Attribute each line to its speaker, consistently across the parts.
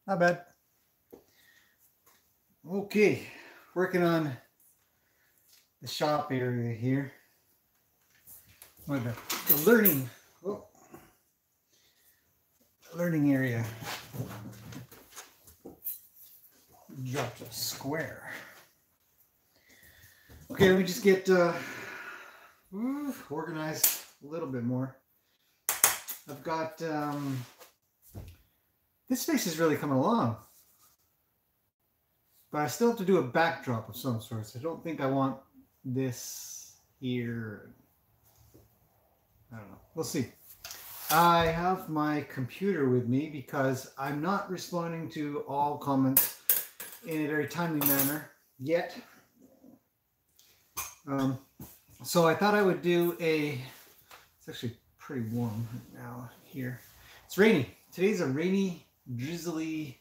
Speaker 1: Not bad. Okay, working on the shop area here. Or the learning area. Dropped a square. Okay, let me just get organized a little bit more. I've got this space is really coming along, but I still have to do a backdrop of some sorts. I don't think I want this here. I don't know. We'll see. I have my computer with me because I'm not responding to all comments in a very timely manner yet. So I thought I would do it's actually pretty warm right now here. It's rainy. Today's a rainy, drizzly,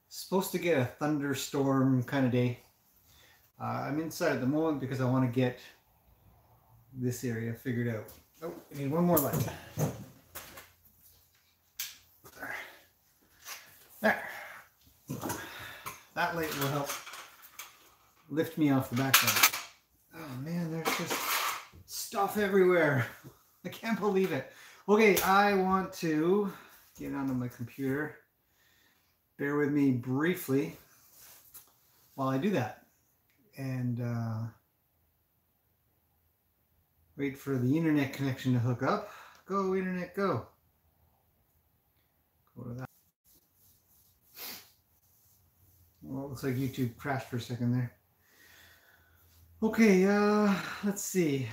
Speaker 1: supposed to get a thunderstorm kind of day. I'm inside at the moment because I want to get this area figured out. Oh, I need one more light. There. That light will help lift me off the background. Oh man, there's just stuff everywhere. I can't believe it. Okay, I want to get onto my computer. Bear with me briefly while I do that. And wait for the internet connection to hook up. Go, internet, go. Go to that. Well, it looks like YouTube crashed for a second there. Okay, let's see.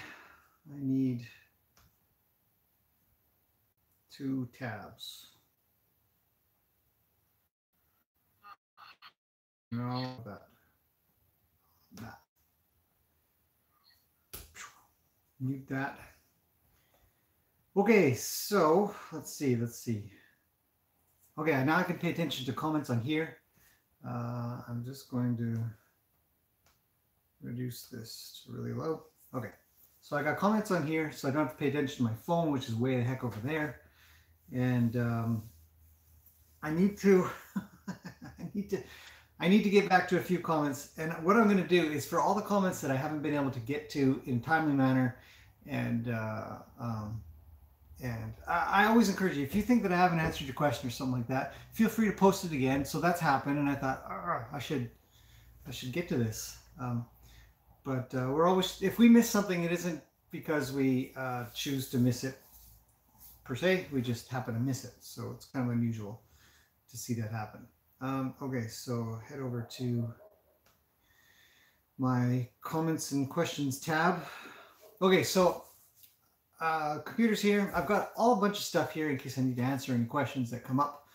Speaker 1: I need 2 tabs. No, that. Mute that. Okay, so let's see. Okay, now I can pay attention to comments on here. I'm just going to reduce this to really low. Okay, so I got comments on here, so I don't have to pay attention to my phone, which is way the heck over there. And I need to I need to get back to a few comments. And what I'm going to do is for all the comments that I haven't been able to get to in a timely manner, and I always encourage you, if you think that I haven't answered your question or something like that, feel free to post it again. So that's happened, and I thought, I should get to this. But we're always, if we miss something, it isn't because we choose to miss it per se. We just happen to miss it. So it's kind of unusual to see that happen. Okay, so head over to my comments and questions tab. Okay, so computers here. I've got a bunch of stuff here in case I need to answer any questions that come up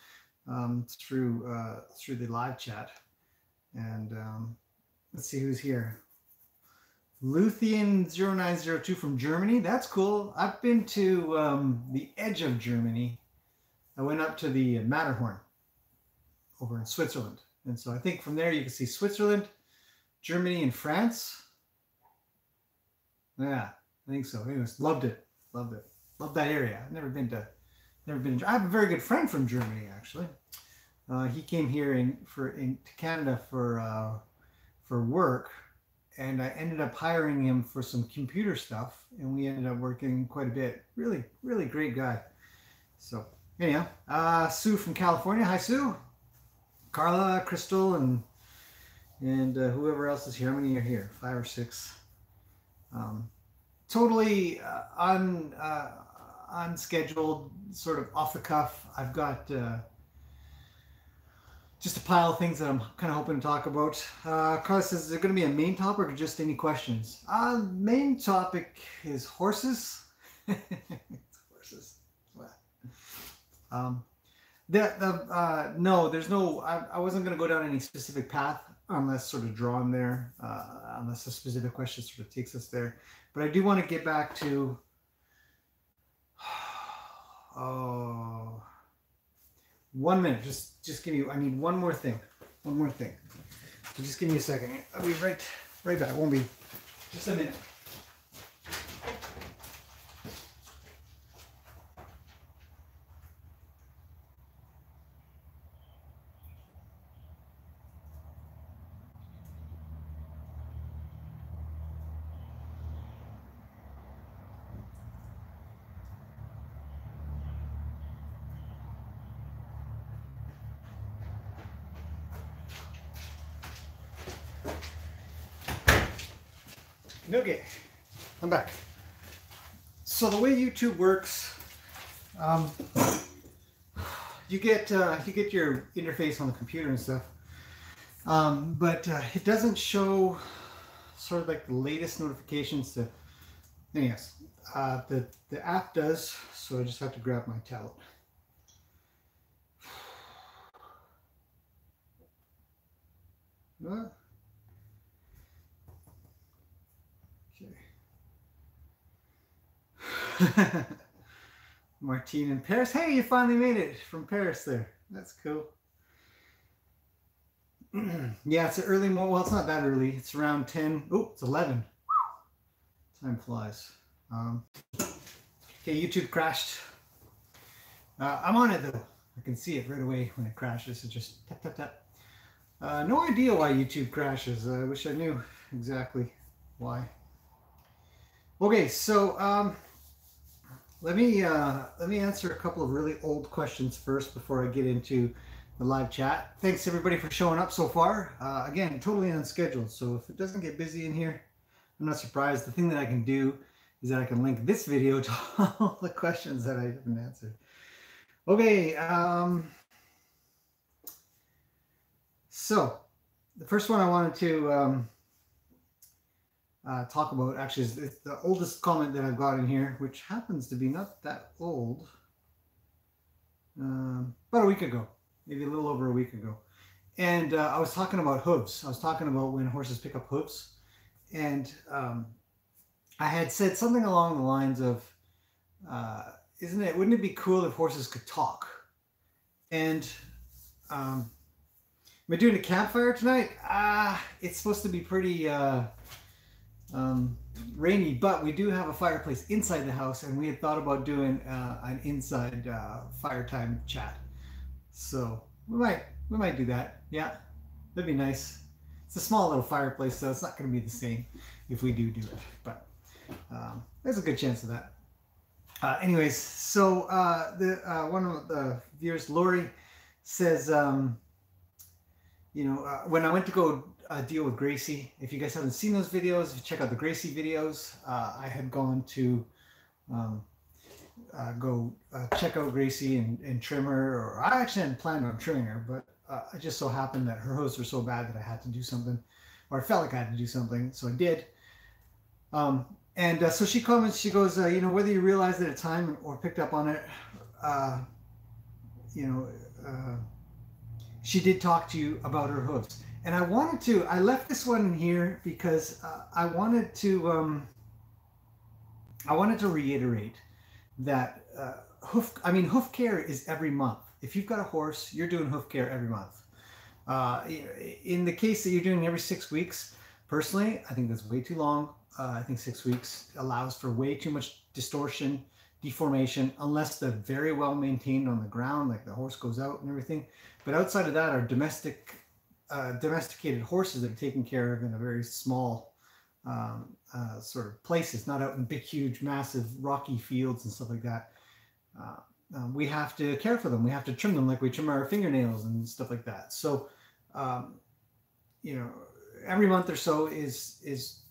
Speaker 1: through the live chat. And let's see who's here. Luthien0902 from Germany. That's cool. I've been to the edge of Germany. I went up to the Matterhorn over in Switzerland. And so I think from there you can see Switzerland, Germany, and France. Yeah, I think so. Anyways, loved it. Loved that area. I've never been to. I have a very good friend from Germany, actually. He came here to Canada for work, and I ended up hiring him for some computer stuff, and we ended up working quite a bit. Really, really great guy. So anyhow, Sue from California. Hi, Sue. Carla, Crystal, and whoever else is here. How many are here? 5 or 6. Totally unscheduled, sort of off the cuff. I've got just a pile of things that I'm kind of hoping to talk about. Carla says, is there going to be a main topic or just any questions? Main topic is horses. Horses. No, there's no, I wasn't going to go down any specific path unless sort of drawn there, unless a specific question sort of takes us there. But I do want to get back to, oh, 1 minute. Just give me, I need one more thing. So just give me a second. I'll be right back. Won't be just a minute. Okay, I'm back. So the way YouTube works, you get your interface on the computer and stuff, but it doesn't show sort of like the latest notifications to. Yes, the app does. So I just have to grab my tablet. Okay. Martine in Paris. Hey, you finally made it from Paris there. That's cool. Yeah, it's an early morning. Well, it's not that early. It's around 10. Oh, it's 11. Time flies. Okay, YouTube crashed. I'm on it though. I can see it right away when it crashes. It just tap, tap, tap. No idea why YouTube crashes. I wish I knew exactly why. Okay, so let me answer a couple of really old questions first before I get into the live chat. Thanks everybody for showing up so far. Again, totally unscheduled, so if it doesn't get busy in here, I'm not surprised. The thing that I can do is that I can link this video to all the questions that I haven't answered. Okay, so the first one I wanted to talk about actually is the oldest comment that I've got in here, which happens to be not that old, about a week ago, maybe a little over a week ago. And I was talking about hooves. I was talking about when horses pick up hooves. And I had said something along the lines of, wouldn't it be cool if horses could talk? And am I doing a campfire tonight? It's supposed to be pretty rainy, but we do have a fireplace inside the house, and we had thought about doing an inside fire time chat. So we might do that. Yeah, that'd be nice. It's a small little fireplace, so it's not going to be the same if we do it, but there's a good chance of that. Anyways, so one of the viewers, Lori, says, when I went to go deal with Gracie, if you guys haven't seen those videos, if you check out the Gracie videos, I had gone to go check out Gracie and trim her, or I actually hadn't planned on trimming her, but it just so happened that her hooves were so bad that I had to do something, or I felt like I had to do something, so I did. So she comments, she goes, whether you realized it at the time or picked up on it, she did talk to you about her hooves. And I left this one in here because I wanted to reiterate that hoof care is every month. If you've got a horse, you're doing hoof care every month. In the case that you're doing every 6 weeks, personally, I think that's way too long. I think 6 weeks allows for way too much distortion, deformation, unless they're very well maintained on the ground, like the horse goes out and everything. But outside of that, are domesticated horses that are taken care of in a very small sort of places, not out in big, huge, massive, rocky fields and stuff like that. We have to care for them. We have to trim them like we trim our fingernails and stuff like that. So, every month or so is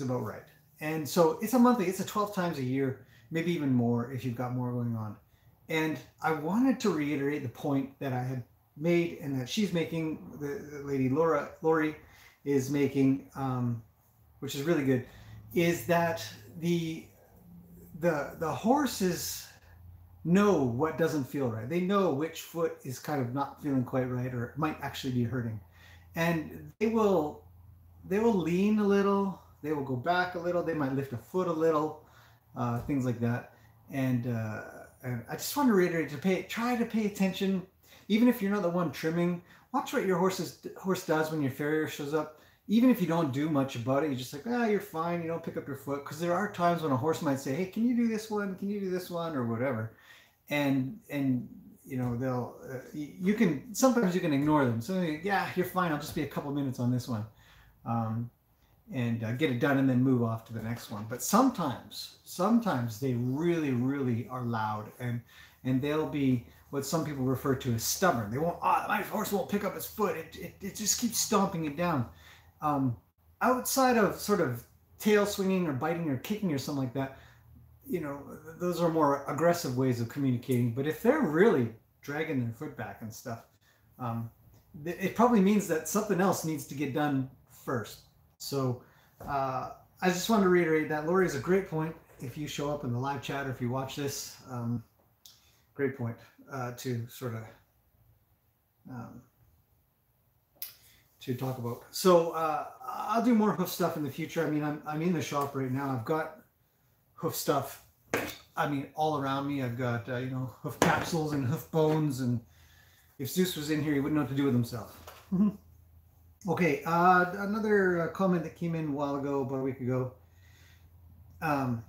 Speaker 1: about right. And so it's a monthly, it's a 12 times a year, maybe even more if you've got more going on. And I wanted to reiterate the point that I had made and that she's making, the lady Lori is making, which is really good, is that the horses know what doesn't feel right. They know which foot is kind of not feeling quite right, or it might actually be hurting. And they will lean a little, they will go back a little, they might lift a foot a little, things like that. And I just want to reiterate try to pay attention, even if you're not the one trimming. Watch what your horse does when your farrier shows up. Even if you don't do much about it, you're just like, you're fine, you don't pick up your foot. Because there are times when a horse might say, hey, can you do this one? Can you do this one? Or whatever. And they'll, sometimes you can ignore them. So yeah, you're fine. I'll just be a couple minutes on this one. And get it done and then move off to the next one. But sometimes they really, really are loud, and they'll be what some people refer to as stubborn. They won't, my horse won't pick up its foot. It just keeps stomping it down. Outside of sort of tail swinging or biting or kicking or something like that, you know, those are more aggressive ways of communicating. But if they're really dragging their foot back and stuff, it probably means that something else needs to get done first. So I just wanted to reiterate that. Lori is a great point. If you show up in the live chat or if you watch this, great point to sort of to talk about. So I'll do more hoof stuff in the future. I mean, I'm in the shop right now. I've got hoof stuff, I mean, all around me. I've got, you know, hoof capsules and hoof bones. And if Zeus was in here, he wouldn't know what to do with himself. Okay, another comment that came in a while ago, about a week ago. And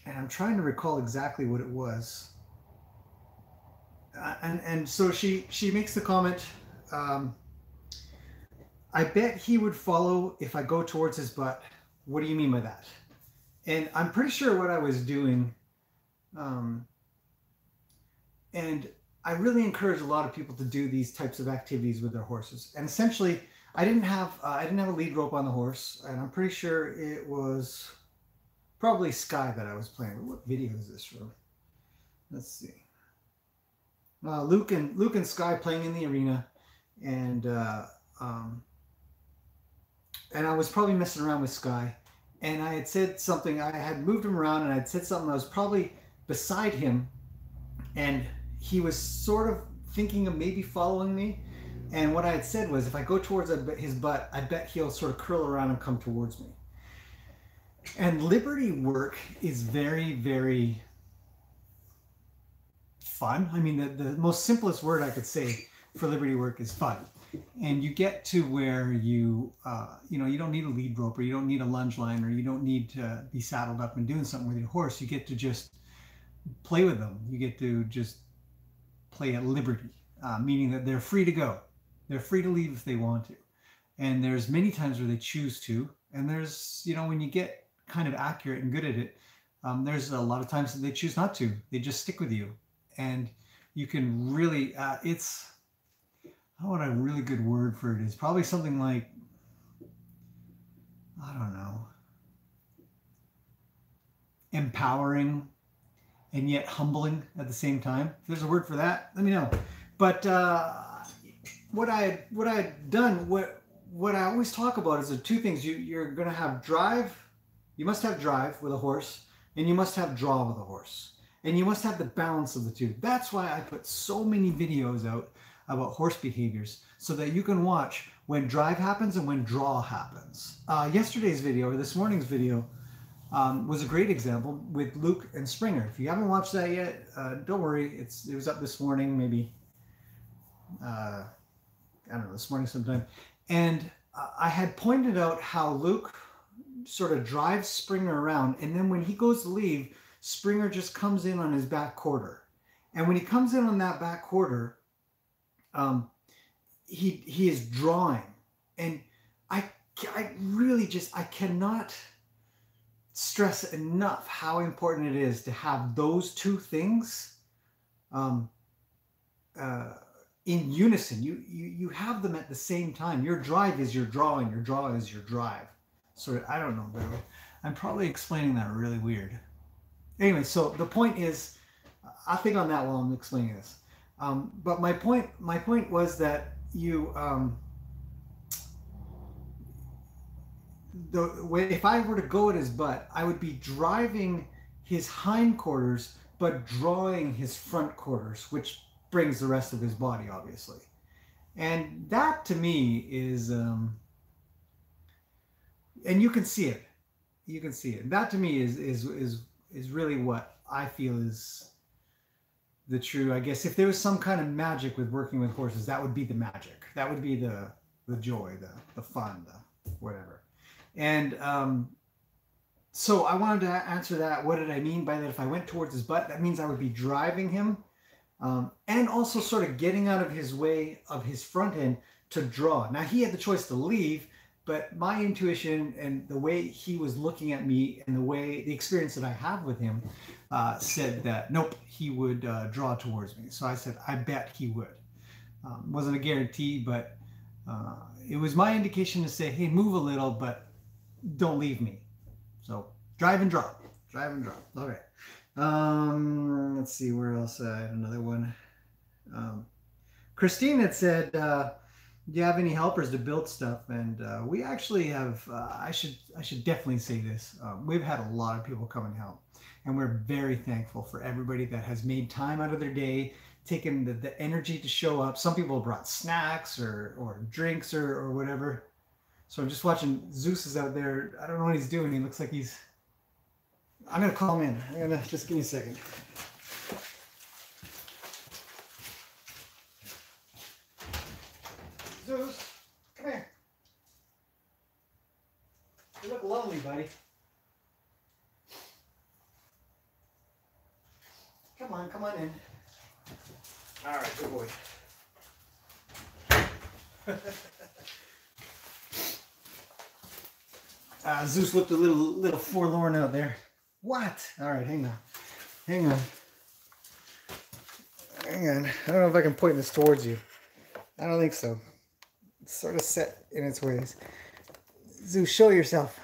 Speaker 1: I'm trying to recall exactly what it was. And so she makes the comment, I bet he would follow if I go towards his butt. What do you mean by that? And I'm pretty sure what I was doing, and I really encourage a lot of people to do these types of activities with their horses. And essentially, I didn't have a lead rope on the horse, and I'm pretty sure it was probably Sky that I was playing with. What video is this from? Let's see. Luke and Sky playing in the arena, and I was probably messing around with Sky, and I had said something. I had moved him around, and I'd said something. I was probably beside him, and he was sort of thinking of maybe following me. And what I had said was, if I go towards his butt, I bet he'll sort of curl around and come towards me. And liberty work is very, very fun. I mean, the most simplest word I could say for liberty work is fun. And you get to where you know, you don't need a lead rope, or you don't need a lunge line, or you don't need to be saddled up and doing something with your horse. You get to just play with them. You get to just play at liberty, meaning that they're free to go. They're free to leave if they want to. And there's many times where they choose to. And there's, you know, when you get kind of accurate and good at it, there's a lot of times that they choose not to. They just stick with you. And you can really, it's, I don't know what a really good word for it is. Probably something like, I don't know, empowering and yet humbling at the same time. If there's a word for that, let me know. But what I had done, what I always talk about is the two things. You're going to have drive. You must have drive with a horse, and you must have draw with a horse, and you must have the balance of the two. That's why I put so many videos out about horse behaviors, so that you can watch when drive happens and when draw happens. Yesterday's video, or this morning's video, was a great example with Luke and Springer. If you haven't watched that yet, don't worry. It was up this morning, maybe, I don't know, this morning sometime. And I had pointed out how Luke sort of drives Springer around, and then when he goes to leave, Springer just comes in on his back quarter. And when he comes in on that back quarter, he is drawing. And I really just, I cannot stress enough how important it is to have those two things in unison. You have them at the same time. Your drive is your draw, and your draw is your drive. So I don't know, but I'm probably explaining that really weird. Anyway, so the point is, I'll think on that while I'm explaining this. But my point was that if I were to go at his butt, I would be driving his hindquarters, but drawing his front quarters, which brings the rest of his body, obviously. And that to me is, and you can see it. You can see it. That to me is really what I feel is the true, I guess, if there was some kind of magic with working with horses, that would be the magic. That would be the joy, the fun, the whatever. And so I wanted to answer that. What did I mean by that? If I went towards his butt, that means I would be driving him, and also sort of getting out of his way of his front end to draw. Now, he had the choice to leave, but my intuition and the way he was looking at me and the experience that I have with him said that, nope, he would draw towards me. So I said, I bet he would. Wasn't a guarantee, but it was my indication to say, hey, move a little, but don't leave me. So drive and drop. Drive and drop. Okay. Let's see where else. I had another one. Christine had said, do you have any helpers to build stuff? And we actually have, I should definitely say this. We've had a lot of people come and help. And we're very thankful for everybody that has made time out of their day, taken the energy to show up. Some people brought snacks or drinks or whatever. So I'm just watching. Zeus is out there. I don't know what he's doing. He looks like he's... I'm going to call him in. I'm going to... Just give me a second. Zeus, come here. You look lonely, buddy. Come on in. All right, good boy. Zeus looked a little forlorn out there. What? All right, hang on. I don't know if I can point this towards you. I don't think so. It's sort of set in its ways. Zeus, show yourself.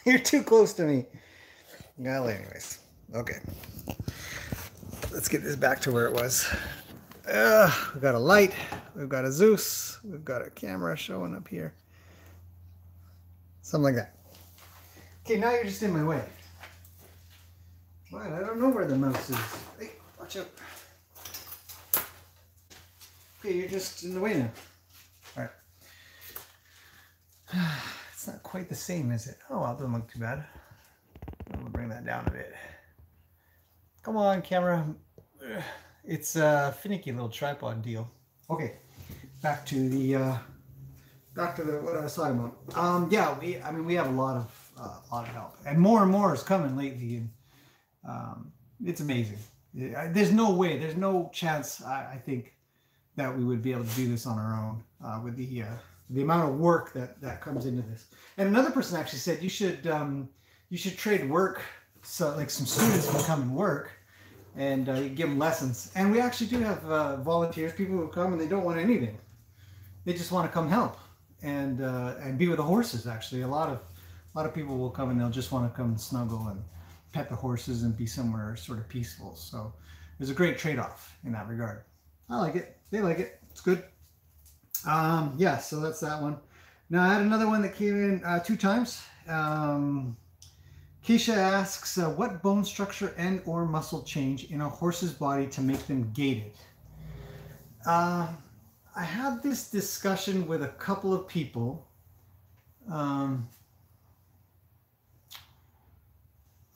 Speaker 1: You're too close to me. Well, anyways. Okay. Let's get this back to where it was. We've got a light. We've got a Zeus. We've got a camera showing up here. Something like that. Okay, now you're just in my way. What? I don't know where the mouse is. Hey, watch out. Okay, you're just in the way now. All right. It's not quite the same, is it? Oh, well, it doesn't look too bad. I'm gonna bring that down a bit. Come on, camera. It's a finicky little tripod deal. Okay, back to the what I was talking about. Yeah, we have a lot of help, and more is coming lately, and it's amazing. There's no way, there's no chance, I think, that we would be able to do this on our own with the amount of work that comes into this. And another person actually said you should trade work, so like some students will come and work, and you give them lessons. And we actually do have volunteers, people who come and they don't want anything. They just want to come help and be with the horses. Actually, a lot of people will come and they'll just want to come snuggle and pet the horses and be somewhere sort of peaceful. So there's a great trade-off in that regard. I like it. They like it. It's good. Yeah, so that's that one. Now I had another one that came in 2 times. Keisha asks, what bone structure and or muscle change in a horse's body to make them gated? I had this discussion with a couple of people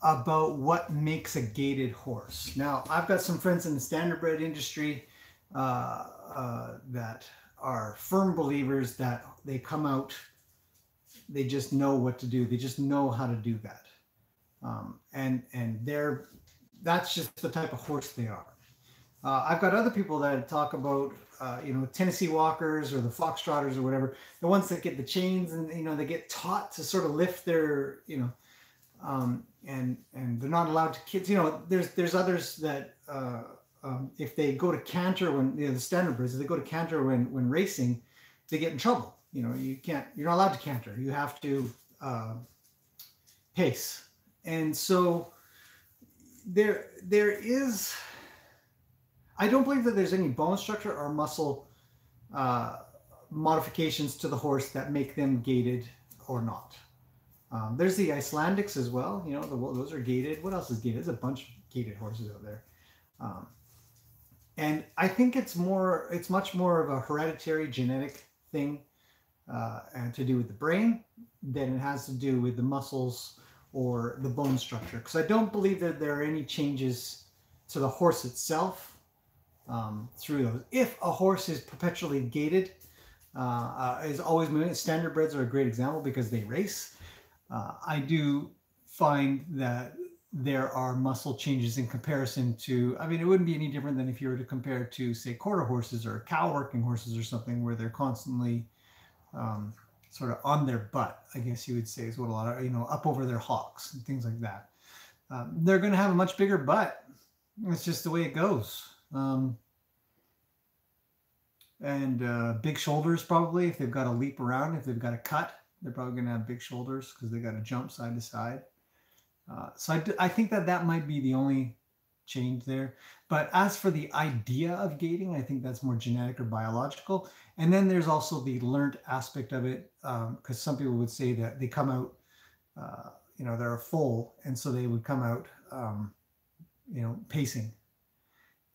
Speaker 1: about what makes a gated horse. Now, I've got some friends in the standardbred industry that are firm believers that they come out, they just know what to do. They just know how to do that. And that's just the type of horse they are. I've got other people that talk about, Tennessee Walkers or the Foxtrotters or whatever, the ones that get the chains and, they get taught to sort of lift their, and they're not allowed to kids. There's others that if they go to canter when the standardbreds, if they go to canter when racing, they get in trouble. You're not allowed to canter. You have to pace. And so there is, I don't believe that there's any bone structure or muscle modifications to the horse that make them gated or not. There's the Icelandics as well. Those are gated. What else is gated? There's a bunch of gated horses out there. And I think it's much more of a hereditary genetic thing and to do with the brain than it has to do with the muscles or the bone structure. Because I don't believe that there are any changes to the horse itself through those. If a horse is perpetually gated, is always moving, standardbreds are a great example because they race. I do find that there are muscle changes in comparison to, it wouldn't be any different than if you were to compare to, say, quarter horses or cow working horses or something where they're constantly sort of on their butt, I guess you would say, is what a lot of, up over their hocks and things like that. They're going to have a much bigger butt. It's just the way it goes. And big shoulders probably, if they've got to leap around, if they've got to cut. They're probably going to have big shoulders because they got to jump side to side. So I think that that might be the only change there. But as for the idea of gating, I think that's more genetic or biological. And then there's also the learned aspect of it, because some people would say that they come out, they're a foal, and so they would come out, pacing.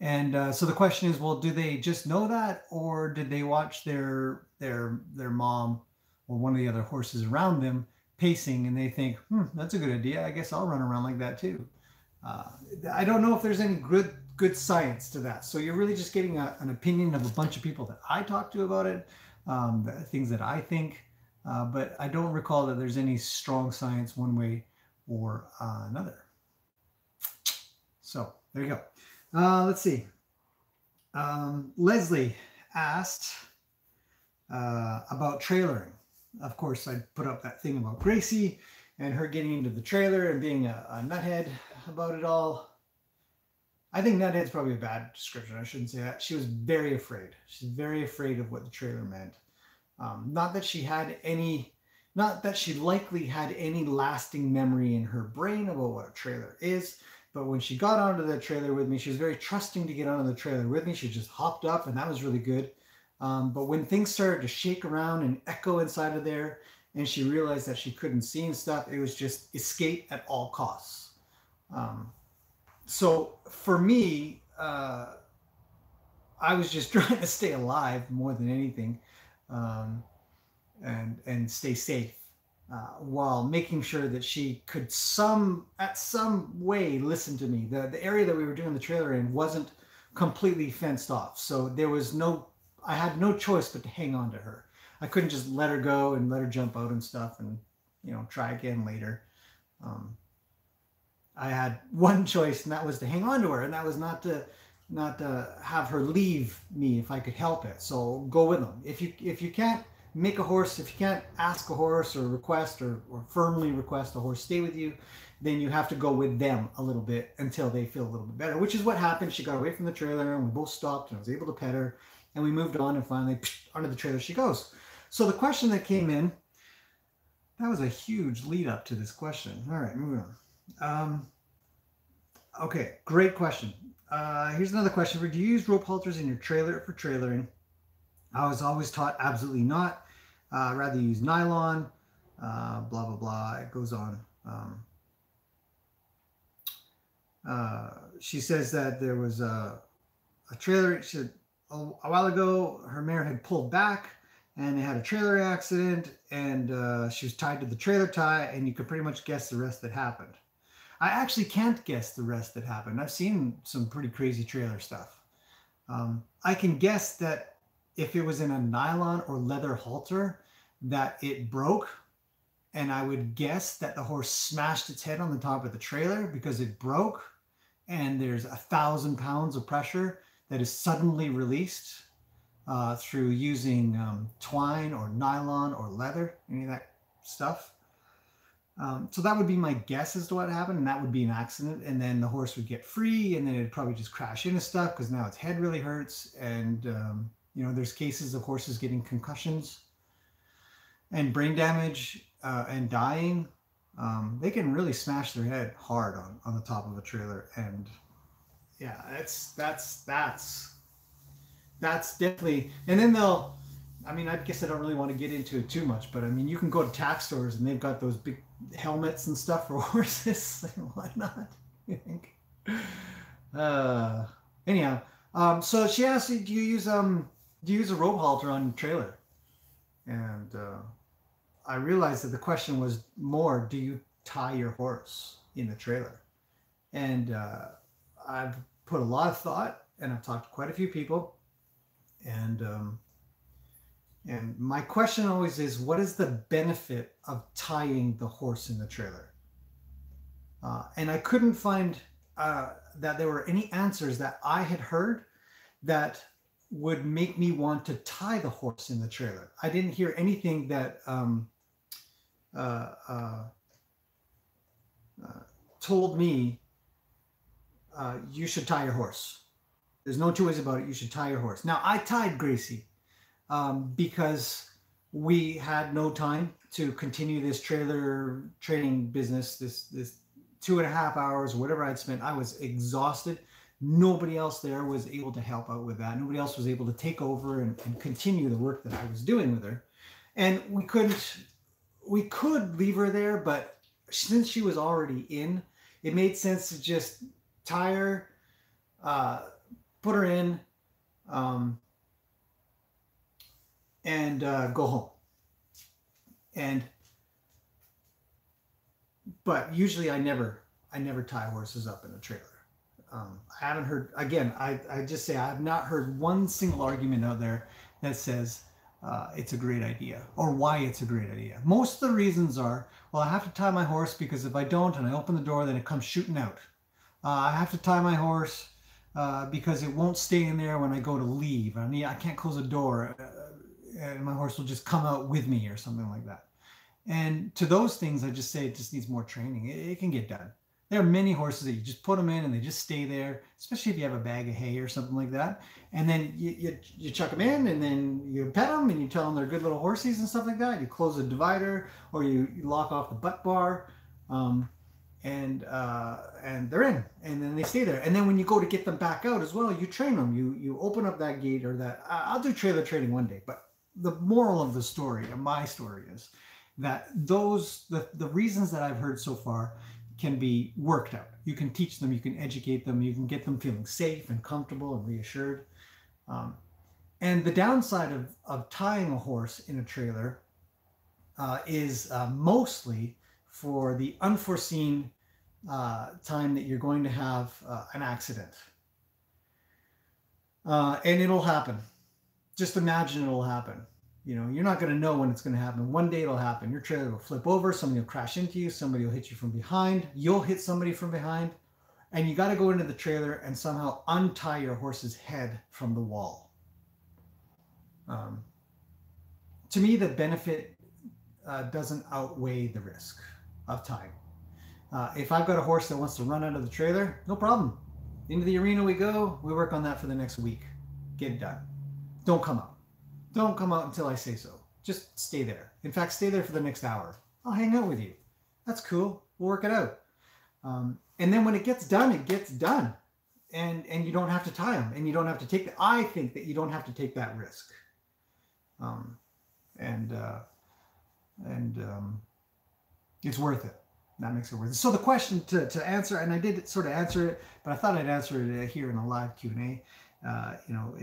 Speaker 1: And so the question is, well, do they just know that, or did they watch their mom or one of the other horses around them pacing, and they think, that's a good idea. I guess I'll run around like that too. I don't know if there's any good science to that. So you're really just getting an opinion of a bunch of people that I talked to about it, the things that I think, but I don't recall that there's any strong science one way or another. So there you go. Let's see. Leslie asked about trailering. Of course, I put up that thing about Gracie and her getting into the trailer and being a nuthead about it all. I think nuthead's probably a bad description. I shouldn't say that. She was very afraid. She's very afraid of what the trailer meant. Not that she likely had any lasting memory in her brain about what a trailer is, but when she got onto the trailer with me, she was very trusting to get onto the trailer with me. She just hopped up, and that was really good. But when things started to shake around and echo inside of there, and she realized that she couldn't see and stuff, it was just escape at all costs. So for me, I was just trying to stay alive more than anything, and stay safe, while making sure that she could some way listen to me. The area that we were doing the trailer in wasn't completely fenced off, so I had no choice but to hang on to her. I couldn't just let her go and let her jump out and stuff and, try again later. I had one choice, and that was to hang on to her, and that was not to have her leave me if I could help it. So go with them. If you can't make a horse, if you can't ask a horse or request or firmly request a horse stay with you, then you have to go with them a little bit until they feel a little bit better, which is what happened. She got away from the trailer, and we both stopped, and I was able to pet her, and we moved on, and finally onto the trailer she goes. So the question that came in, that was a huge lead up to this question. All right, moving on. Okay, great question. Here's another question. Do you use rope halters in your trailer for trailering? I was always taught absolutely not. Rather use nylon, blah, blah, blah. It goes on. She says that there was a trailer. She said, a while ago, her mare had pulled back, and they had a trailer accident, and she was tied to the trailer tie, and you could pretty much guess the rest that happened. I actually can't guess the rest that happened. I've seen some pretty crazy trailer stuff. I can guess that if it was in a nylon or leather halter, that it broke, and I would guess that the horse smashed its head on the top of the trailer because it broke, and there's 1,000 pounds of pressure that is suddenly released through using twine or nylon or leather, any of that stuff. So that would be my guess as to what happened, and that would be an accident, and then the horse would get free, and then it'd probably just crash into stuff because now its head really hurts, and there's cases of horses getting concussions and brain damage and dying. They can really smash their head hard on the top of a trailer, and yeah, that's definitely. And then I guess I don't really want to get into it too much, but you can go to tack stores and they've got those big helmets and stuff for horses. Why not? You think? Anyhow, so she asked, do you use a rope halter on your trailer? And I realized that the question was more, do you tie your horse in the trailer? And I've put a lot of thought, and I've talked to quite a few people, and my question always is, what is the benefit of tying the horse in the trailer? And I couldn't find that there were any answers that I had heard that would make me want to tie the horse in the trailer. I didn't hear anything that told me you should tie your horse. There's no two ways about it. You should tie your horse. Now, I tied Gracie because we had no time to continue this trailer training business, this 2.5 hours, whatever I'd spent. I was exhausted. Nobody else there was able to help out with that. Nobody else was able to take over and continue the work that I was doing with her. And we could leave her there, but since she was already in, it made sense to just tie her, put her in, and go home. And but usually I never tie horses up in a trailer. I haven't heard, again, I just say I have not heard one single argument out there that says it's a great idea or why it's a great idea. Most of the reasons are, well, I have to tie my horse because if I don't and I open the door, then it comes shooting out. I have to tie my horse because it won't stay in there when I go to leave. I mean, I can't close the door and my horse will just come out with me or something like that. And to those things, I just say it just needs more training. It can get done. There are many horses that you just put them in and they just stay there, especially if you have a bag of hay or something like that. And then you chuck them in and then you pet them and you tell them they're good little horsies and stuff like that. You close the divider or you lock off the butt bar, and they're in, and then they stay there. And then when you go to get them back out as well, you train them. You open up that gate or that. I'll do trailer training one day, but the moral of the story, and my story, is that the reasons that I've heard so far can be worked out. You can teach them, you can educate them, you can get them feeling safe and comfortable and reassured. And the downside of tying a horse in a trailer is mostly for the unforeseen time that you're going to have an accident. And it'll happen. Just imagine it'll happen. You know, you're not going to know when it's going to happen. One day it'll happen. Your trailer will flip over. Somebody will crash into you. Somebody will hit you from behind. You'll hit somebody from behind. And you got to go into the trailer and somehow untie your horse's head from the wall. To me, the benefit doesn't outweigh the risk of tying. If I've got a horse that wants to run out of the trailer, no problem. Into the arena we go. We work on that for the next week. Get it done. Don't come out. Don't come out until I say so. Just stay there. In fact, stay there for the next hour. I'll hang out with you. That's cool. We'll work it out. And then when it gets done, it gets done. And you don't have to tie them. And you don't have to take I think that you don't have to take that risk. It's worth it. That makes it worth it. So the question to answer, and I did sort of answer it, but I thought I'd answer it here in a live Q&A. You know,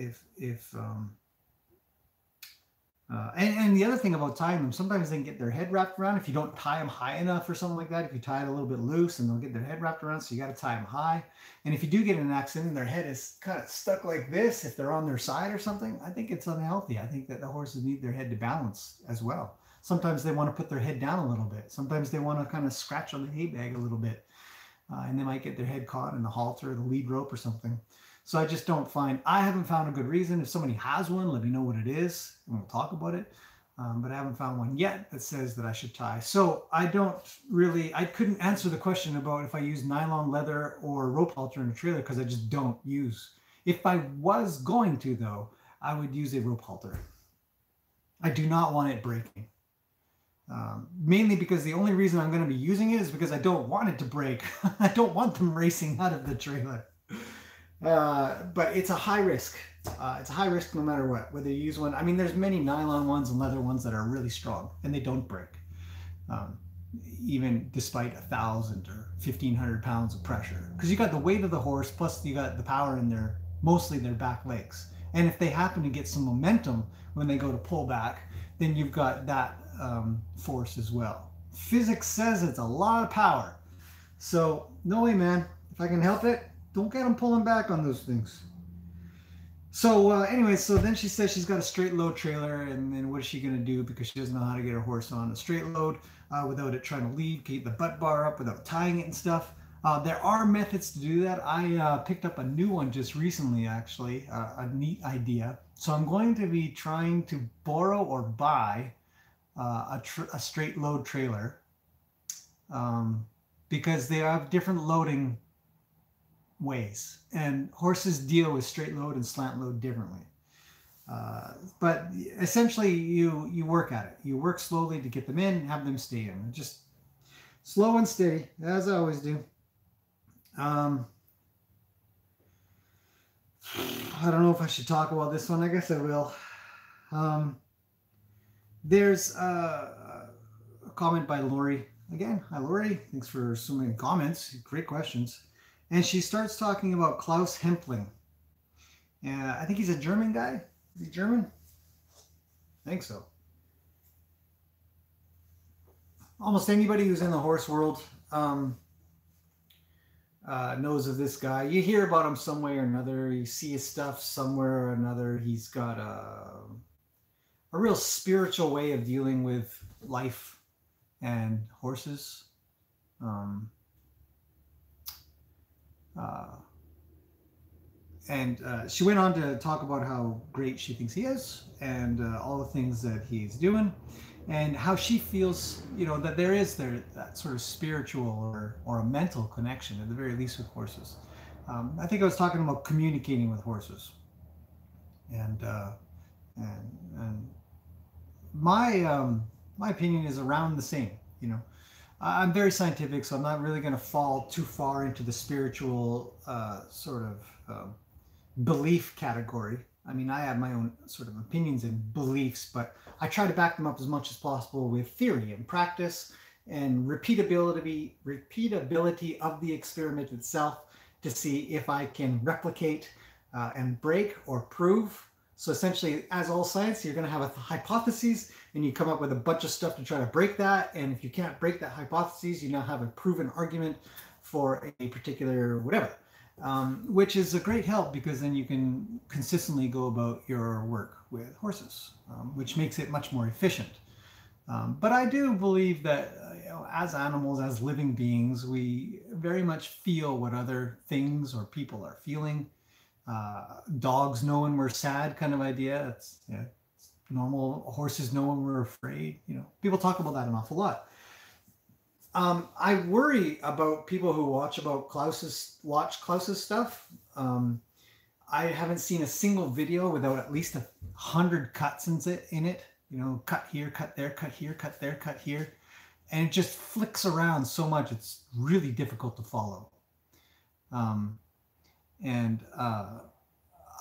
Speaker 1: and the other thing about tying them, sometimes they can get their head wrapped around if you don't tie them high enough or something like that. If you tie it a little bit loose, and they'll get their head wrapped around, so you got to tie them high. And if you do get in an accident and their head is kind of stuck like this, if they're on their side or something, I think it's unhealthy. I think that the horses need their head to balance as well. Sometimes they want to put their head down a little bit. Sometimes they want to kind of scratch on the hay bag a little bit. And they might get their head caught in the halter or the lead rope or something. So I haven't found a good reason. If somebody has one, let me know what it is and we'll talk about it. But I haven't found one yet that says that I should tie. So I couldn't answer the question about if I use nylon leather or rope halter in a trailer because I just don't use. If I was going to though, I would use a rope halter. I do not want it breaking. Mainly because the only reason I'm going to be using it is because I don't want it to break. I don't want them racing out of the trailer. But it's a high risk. It's a high risk no matter what, whether you use one. I mean, there's many nylon ones and leather ones that are really strong and they don't break. Even despite 1,000 or 1,500 pounds of pressure. Because you got the weight of the horse, plus you got the power in mostly their back legs. And if they happen to get some momentum when they go to pull back, then you've got that force as well. Physics says it's a lot of power. So no way, man. If I can help it, don't get them pulling back on those things. So anyway, so then she says she's got a straight load trailer, and then what is she going to do because she doesn't know how to get her horse on a straight load without it trying to leave, keep the butt bar up without tying it and stuff. There are methods to do that. I picked up a new one just recently, actually, a neat idea. So I'm going to be trying to borrow or buy a straight load trailer because they have different loading ways, and horses deal with straight load and slant load differently. But essentially, you work at it. You work slowly to get them in, have them stay in. Just slow and steady, as I always do. I don't know if I should talk about this one. I guess I will. There's a comment by Lori. Again, hi Lori. Thanks for so many comments. Great questions. And she starts talking about Klaus Hempling. I think he's a German guy. Is he German? I think so. Almost anybody who's in the horse world knows of this guy. You hear about him some way or another. You see his stuff somewhere or another. He's got a real spiritual way of dealing with life and horses. She went on to talk about how great she thinks he is and all the things that he's doing and how she feels, that there is that sort of spiritual or a mental connection at the very least with horses. I think I was talking about communicating with horses, and my opinion is around the same. I'm very scientific, so I'm not really going to fall too far into the spiritual sort of belief category. I mean, I have my own sort of opinions and beliefs, but I try to back them up as much as possible with theory and practice and repeatability of the experiment itself to see if I can replicate and break or prove. So essentially, as all science, you're going to have a hypothesis and you come up with a bunch of stuff to try to break that. And if you can't break that hypothesis, you now have a proven argument for a particular whatever. Which is a great help because then you can consistently go about your work with horses, which makes it much more efficient. But I do believe that as animals, as living beings, we very much feel what other things or people are feeling. Dogs know when we're sad, kind of idea. It's normal. Horses know when we're afraid. People talk about that an awful lot. I worry about people who watch Klaus's stuff. I haven't seen a single video without at least 100 cuts in it. Cut here, cut there, cut here, cut there, cut here. And it just flicks around so much, it's really difficult to follow.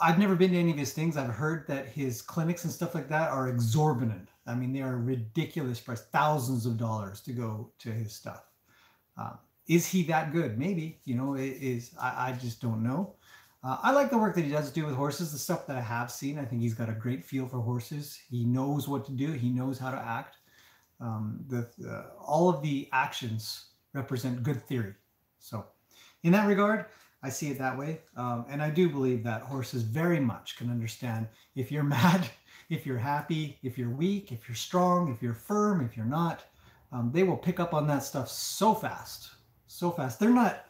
Speaker 1: I've never been to any of his things. I've heard that his clinics and stuff like that are exorbitant. I mean, they are ridiculous price, thousands of dollars to go to his stuff. Is he that good? Maybe, I just don't know. I like the work that he does do with horses, the stuff that I have seen. I think he's got a great feel for horses. He knows what to do. He knows how to act. All of the actions represent good theory. So in that regard, I see it that way. And I do believe that horses very much can understand if you're mad, if you're happy, if you're weak, if you're strong, if you're firm, if you're not. They will pick up on that stuff so fast, so fast. They're not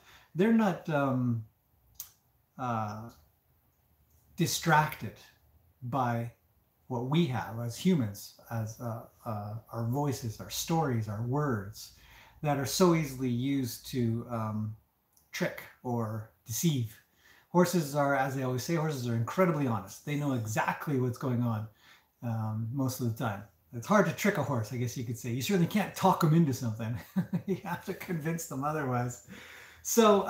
Speaker 1: distracted by what we have as humans, as our voices, our stories, our words that are so easily used to trick or deceive. Horses are, as they always say, horses are incredibly honest. They know exactly what's going on most of the time. It's hard to trick a horse, I guess you could say. You certainly can't talk them into something. You have to convince them otherwise. So,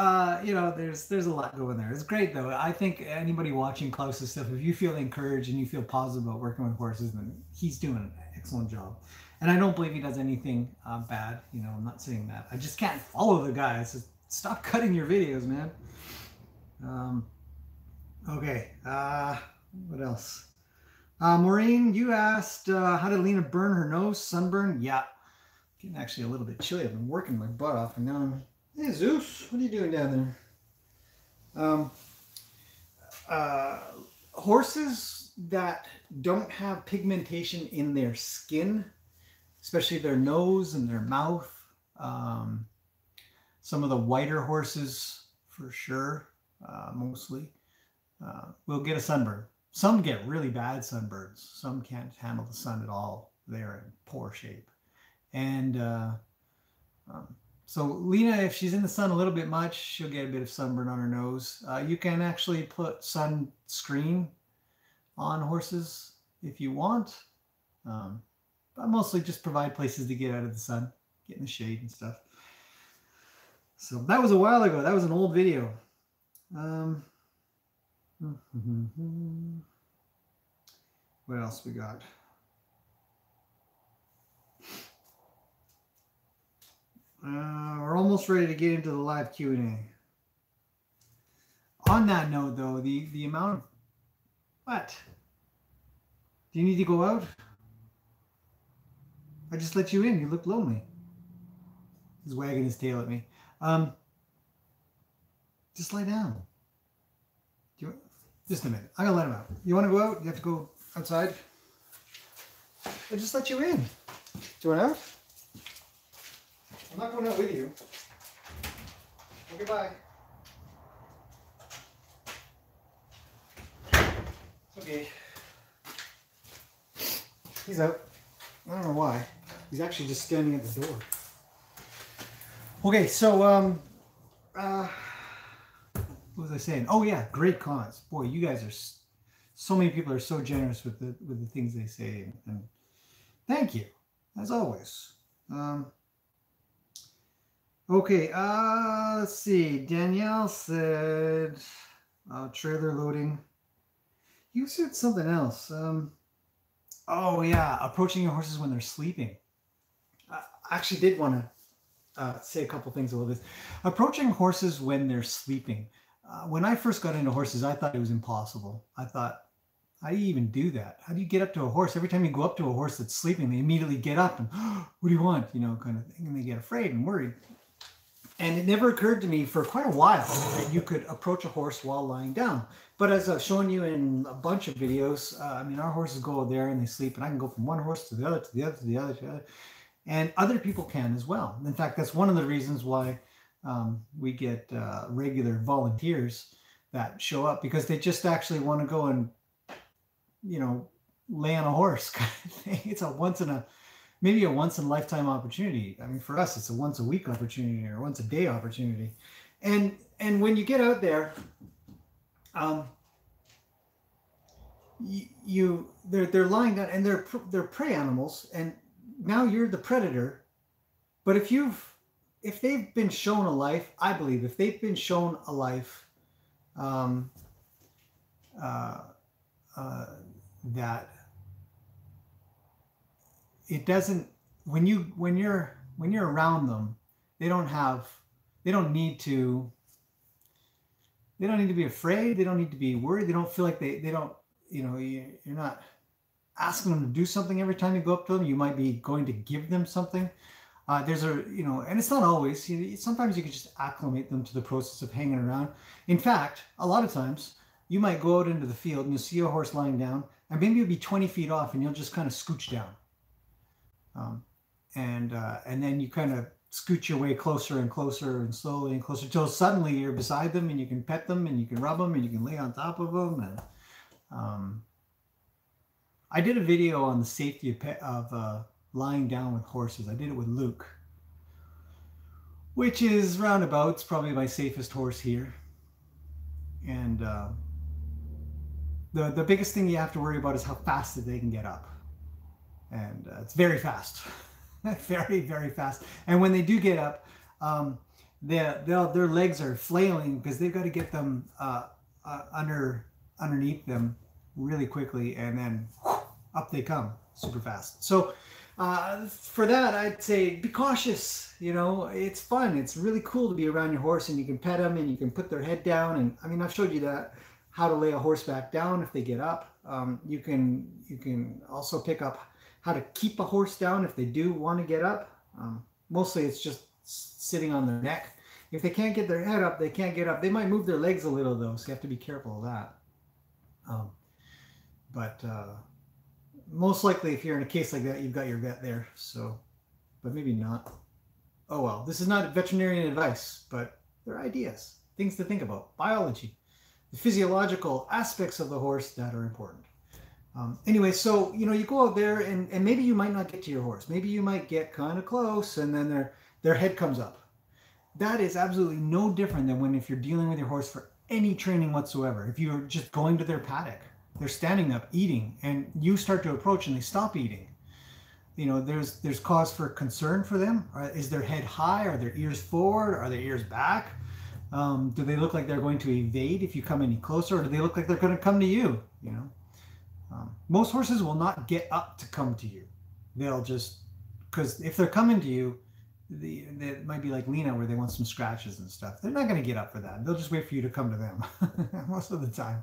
Speaker 1: there's a lot going there. It's great, though. I think anybody watching Klaus's stuff, if you feel encouraged and you feel positive about working with horses, then he's doing an excellent job. And I don't believe he does anything bad. I'm not saying that. I just can't follow the guy. It's just, stop cutting your videos, man. Okay. What else? Maureen, you asked how did Lena burn her nose? Sunburn? Yeah. Getting actually a little bit chilly. I've been working my butt off, and now I'm... Hey, Zeus, what are you doing down there? Horses that don't have pigmentation in their skin, especially their nose and their mouth, some of the whiter horses, for sure, mostly, will get a sunburn. Some get really bad sunburns. Some can't handle the sun at all. They're in poor shape. And so Lena, if she's in the sun a little bit much, she'll get a bit of sunburn on her nose. You can actually put sunscreen on horses if you want. But mostly just provide places to get out of the sun, get in the shade and stuff. So that was a while ago. That was an old video. What else we got? We're almost ready to get into the live Q&A. On that note, though, the amount of... What? Do you need to go out? I just let you in. You look lonely. He's wagging his tail at me. Just lie down. Just a minute. I'm going to let him out. You want to go out? You have to go outside? I just let you in. Do you want out? I'm not going out with you. Okay, bye. Okay. He's out. I don't know why. He's actually just standing at the door. Okay, so what was I saying? Oh yeah, great comments. Boy, you guys are so many people are so generous with the things they say, and thank you as always. Okay, let's see. Danielle said trailer loading. You said something else. Oh yeah, approaching your horses when they're sleeping. I actually did want to say a couple things about this. Approaching horses when they're sleeping. When I first got into horses, I thought it was impossible. I thought, how do you even do that? How do you get up to a horse? Every time you go up to a horse that's sleeping, they immediately get up and, oh, what do you want? You know, kind of thing. And they get afraid and worried. And it never occurred to me for quite a while that you could approach a horse while lying down. But as I've shown you in a bunch of videos, I mean, our horses go there and they sleep, and I can go from one horse to the other, to the other, to the other, to the other. And other people can as well. In fact, that's one of the reasons why we get regular volunteers that show up, because they just actually want to go and, you know, lay on a horse kind of thing. It's maybe a once in a lifetime opportunity. I mean, for us, it's a once a week opportunity or once a day opportunity. And when you get out there, they're lying down and they're prey animals, and now you're the predator. But if they've been shown a life, I believe if they've been shown a life that it doesn't, when you're around them, they don't need to be afraid. They don't need to be worried. They don't feel like they don't, you know, you're not asking them to do something every time you go up to them. You might be going to give them something. There's and it's not always, sometimes you can just acclimate them to the process of hanging around. In fact, a lot of times you might go out into the field and you'll see a horse lying down, and maybe you'll be 20 feet off and you'll just kind of scooch down. And then you kind of scoot your way closer and closer and slowly and closer until suddenly you're beside them and you can pet them and you can rub them and you can lay on top of them. And I did a video on the safety of lying down with horses. I did it with Luke, which is roundabouts probably my safest horse here. And the biggest thing you have to worry about is how fast that they can get up. And it's very fast. Very, very fast. And when they do get up, their legs are flailing because they've got to get them underneath them really quickly, and then up they come super fast. So for that, I'd say be cautious. You know, it's fun. It's really cool to be around your horse, and you can pet them and you can put their head down. And I mean, I've showed you that, how to lay a horse back down if they get up. You can also pick up how to keep a horse down if they do want to get up. Mostly it's just sitting on their neck. If they can't get their head up, they can't get up. They might move their legs a little though, so you have to be careful of that. But most likely if you're in a case like that, you've got your vet there. So, but maybe not. Oh well, this is not veterinarian advice, but they're ideas, things to think about. Biology, the physiological aspects of the horse that are important. Anyway, so, you know, you go out there and maybe you might not get to your horse. Maybe you might get kind of close and then their head comes up. That is absolutely no different than if you're dealing with your horse for any training whatsoever. If you're just going to their paddock, they're standing up eating, and you start to approach and they stop eating. You know, there's cause for concern for them. Is their head high? Are their ears forward? Are their ears back? Do they look like they're going to evade if you come any closer, or do they look like they're going to come to you? You know, most horses will not get up to come to you. They'll just, because if they're coming to you, they might be like Lena, where they want some scratches and stuff. They're not going to get up for that. They'll just wait for you to come to them most of the time.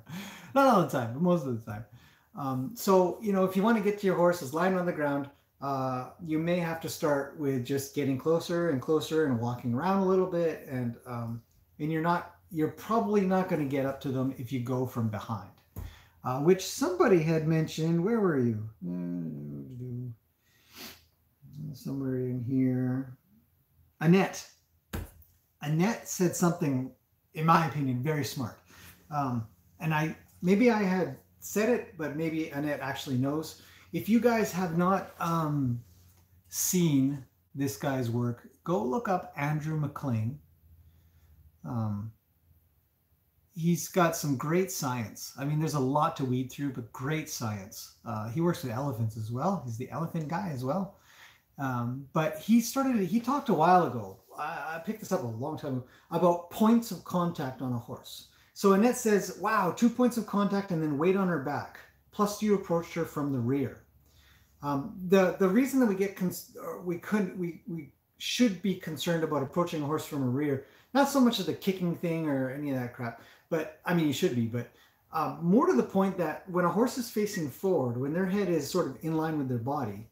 Speaker 1: Not all the time, but most of the time. So, you know, if you want to get to your horse is lying on the ground, you may have to start with just getting closer and closer and walking around a little bit. And you're probably not going to get up to them if you go from behind, which somebody had mentioned. Where were you? Somewhere in here. Annette said something, in my opinion, very smart. And maybe I had said it, but maybe Annette actually knows. If you guys have not seen this guy's work, go look up Andrew McLean. He's got some great science. I mean, there's a lot to weed through, but great science. He works with elephants as well. He's the elephant guy as well. But he talked a while ago. I picked this up a long time ago about points of contact on a horse. So Annette says, wow, 2 points of contact and then weight on her back. Plus you approached her from the rear. The reason that we should be concerned about approaching a horse from a rear, not so much as the kicking thing or any of that crap, but I mean, you should be, but more to the point that when a horse is facing forward, when their head is sort of in line with their body,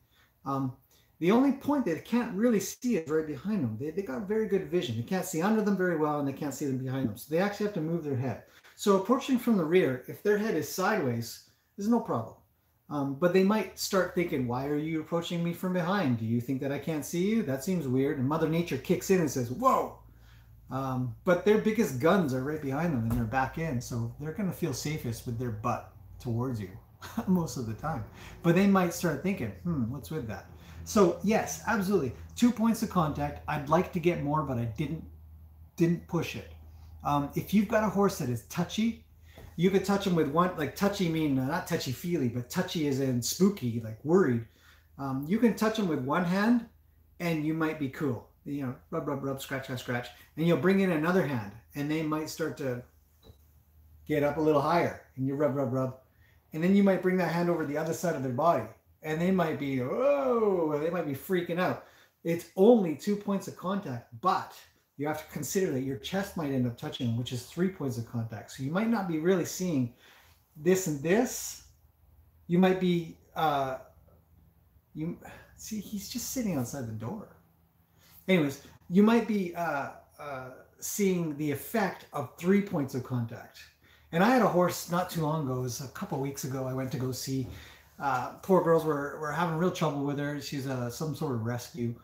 Speaker 1: the only point that they can't really see is right behind them. They got very good vision. They can't see under them very well, and they can't see them behind them. So they actually have to move their head. So approaching from the rear, if their head is sideways, there's no problem. But they might start thinking, why are you approaching me from behind? Do you think that I can't see you? That seems weird. And Mother Nature kicks in and says, whoa. But their biggest guns are right behind them and they're back in. So they're going to feel safest with their butt towards you most of the time. But they might start thinking, what's with that? So yes, absolutely. 2 points of contact. I'd like to get more, but I didn't push it. If you've got a horse that is touchy, you could touch them with one, like touchy mean, not touchy-feely, but touchy as in spooky, like worried. You can touch them with one hand and you might be cool. You know, rub, rub, rub, scratch, scratch, scratch. And you'll bring in another hand and they might start to get up a little higher and you rub, rub, rub. And then you might bring that hand over the other side of their body and they might be, whoa, they might be freaking out. It's only 2 points of contact, but you have to consider that your chest might end up touching, which is 3 points of contact. So you might not be really seeing this and this. You might be, see, he's just sitting outside the door. Anyways, you might be seeing the effect of 3 points of contact. And I had a horse not too long ago, it was a couple of weeks ago, I went to go see. Poor girls were having real trouble with her. She's some sort of rescue.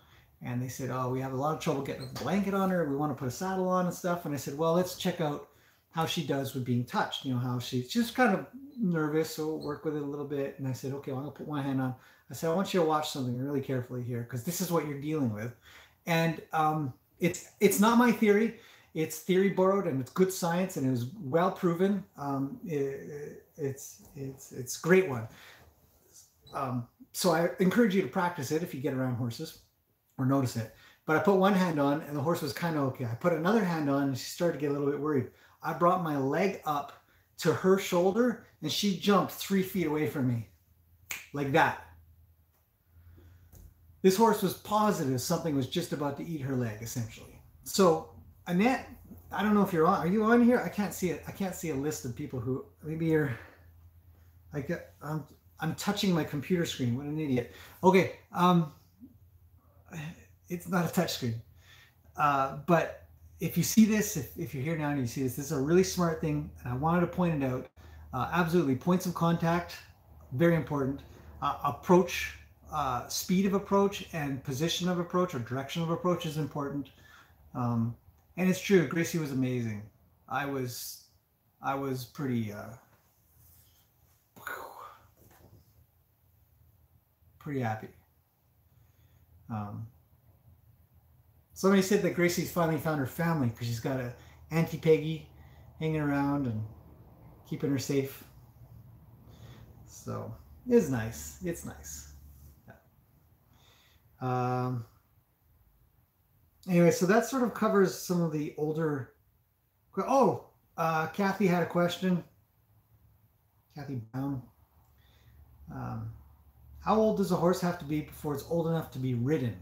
Speaker 1: And they said, oh, we have a lot of trouble getting a blanket on her. We want to put a saddle on and stuff. And I said, well, let's check out how she does with being touched. You know, how she's just kind of nervous, so we'll work with it a little bit. And I said, okay, well, I'm going to put one hand on. I said, I want you to watch something really carefully here because this is what you're dealing with. And it's not my theory. It's theory borrowed and it's good science and it was well proven. It's a great one. So I encourage you to practice it if you get around horses or notice it. But I put one hand on and the horse was kind of okay. I put another hand on and she started to get a little bit worried. I brought my leg up to her shoulder and she jumped 3 feet away from me like that. This horse was positive something was just about to eat her leg, essentially. So Annette, I don't know if you're on. Are you on here? I can't see it. I can't see a list of people who maybe you're. I'm touching my computer screen. What an idiot. Okay. It's not a touch screen. But if you see this, if you're here now and you see this is a really smart thing, and I wanted to point it out. Absolutely, points of contact, very important. Approach. Speed of approach and position of approach or direction of approach is important. And it's true, Gracie was amazing. I was pretty happy. Somebody said that Gracie's finally found her family because she's got Auntie Peggy hanging around and keeping her safe. So it's nice. It's nice. Yeah. Anyway, so that sort of covers some of the older. Oh, Kathy had a question. Kathy Brown. How old does a horse have to be before it's old enough to be ridden?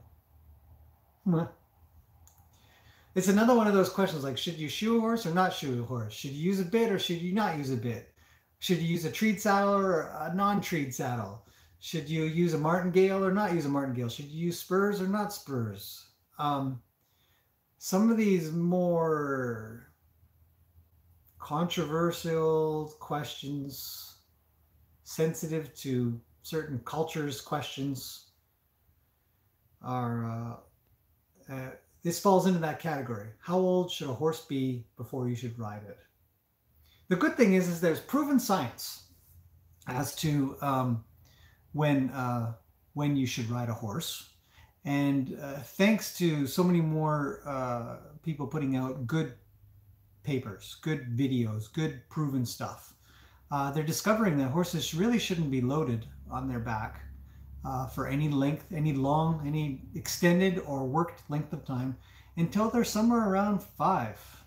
Speaker 1: It's another one of those questions like, should you shoe a horse or not shoe a horse? Should you use a bit or should you not use a bit? Should you use a treed saddle or a non-treed saddle? Should you use a martingale or not use a martingale? Should you use spurs or not spurs? Some of these more controversial questions, sensitive to certain cultures questions, are this falls into that category. How old should a horse be before you should ride it? The good thing is there's proven science as to when you should ride a horse. And thanks to so many more people putting out good papers, good videos, good proven stuff, they're discovering that horses really shouldn't be loaded on their back for any length, any long, any extended or worked length of time until they're somewhere around 5.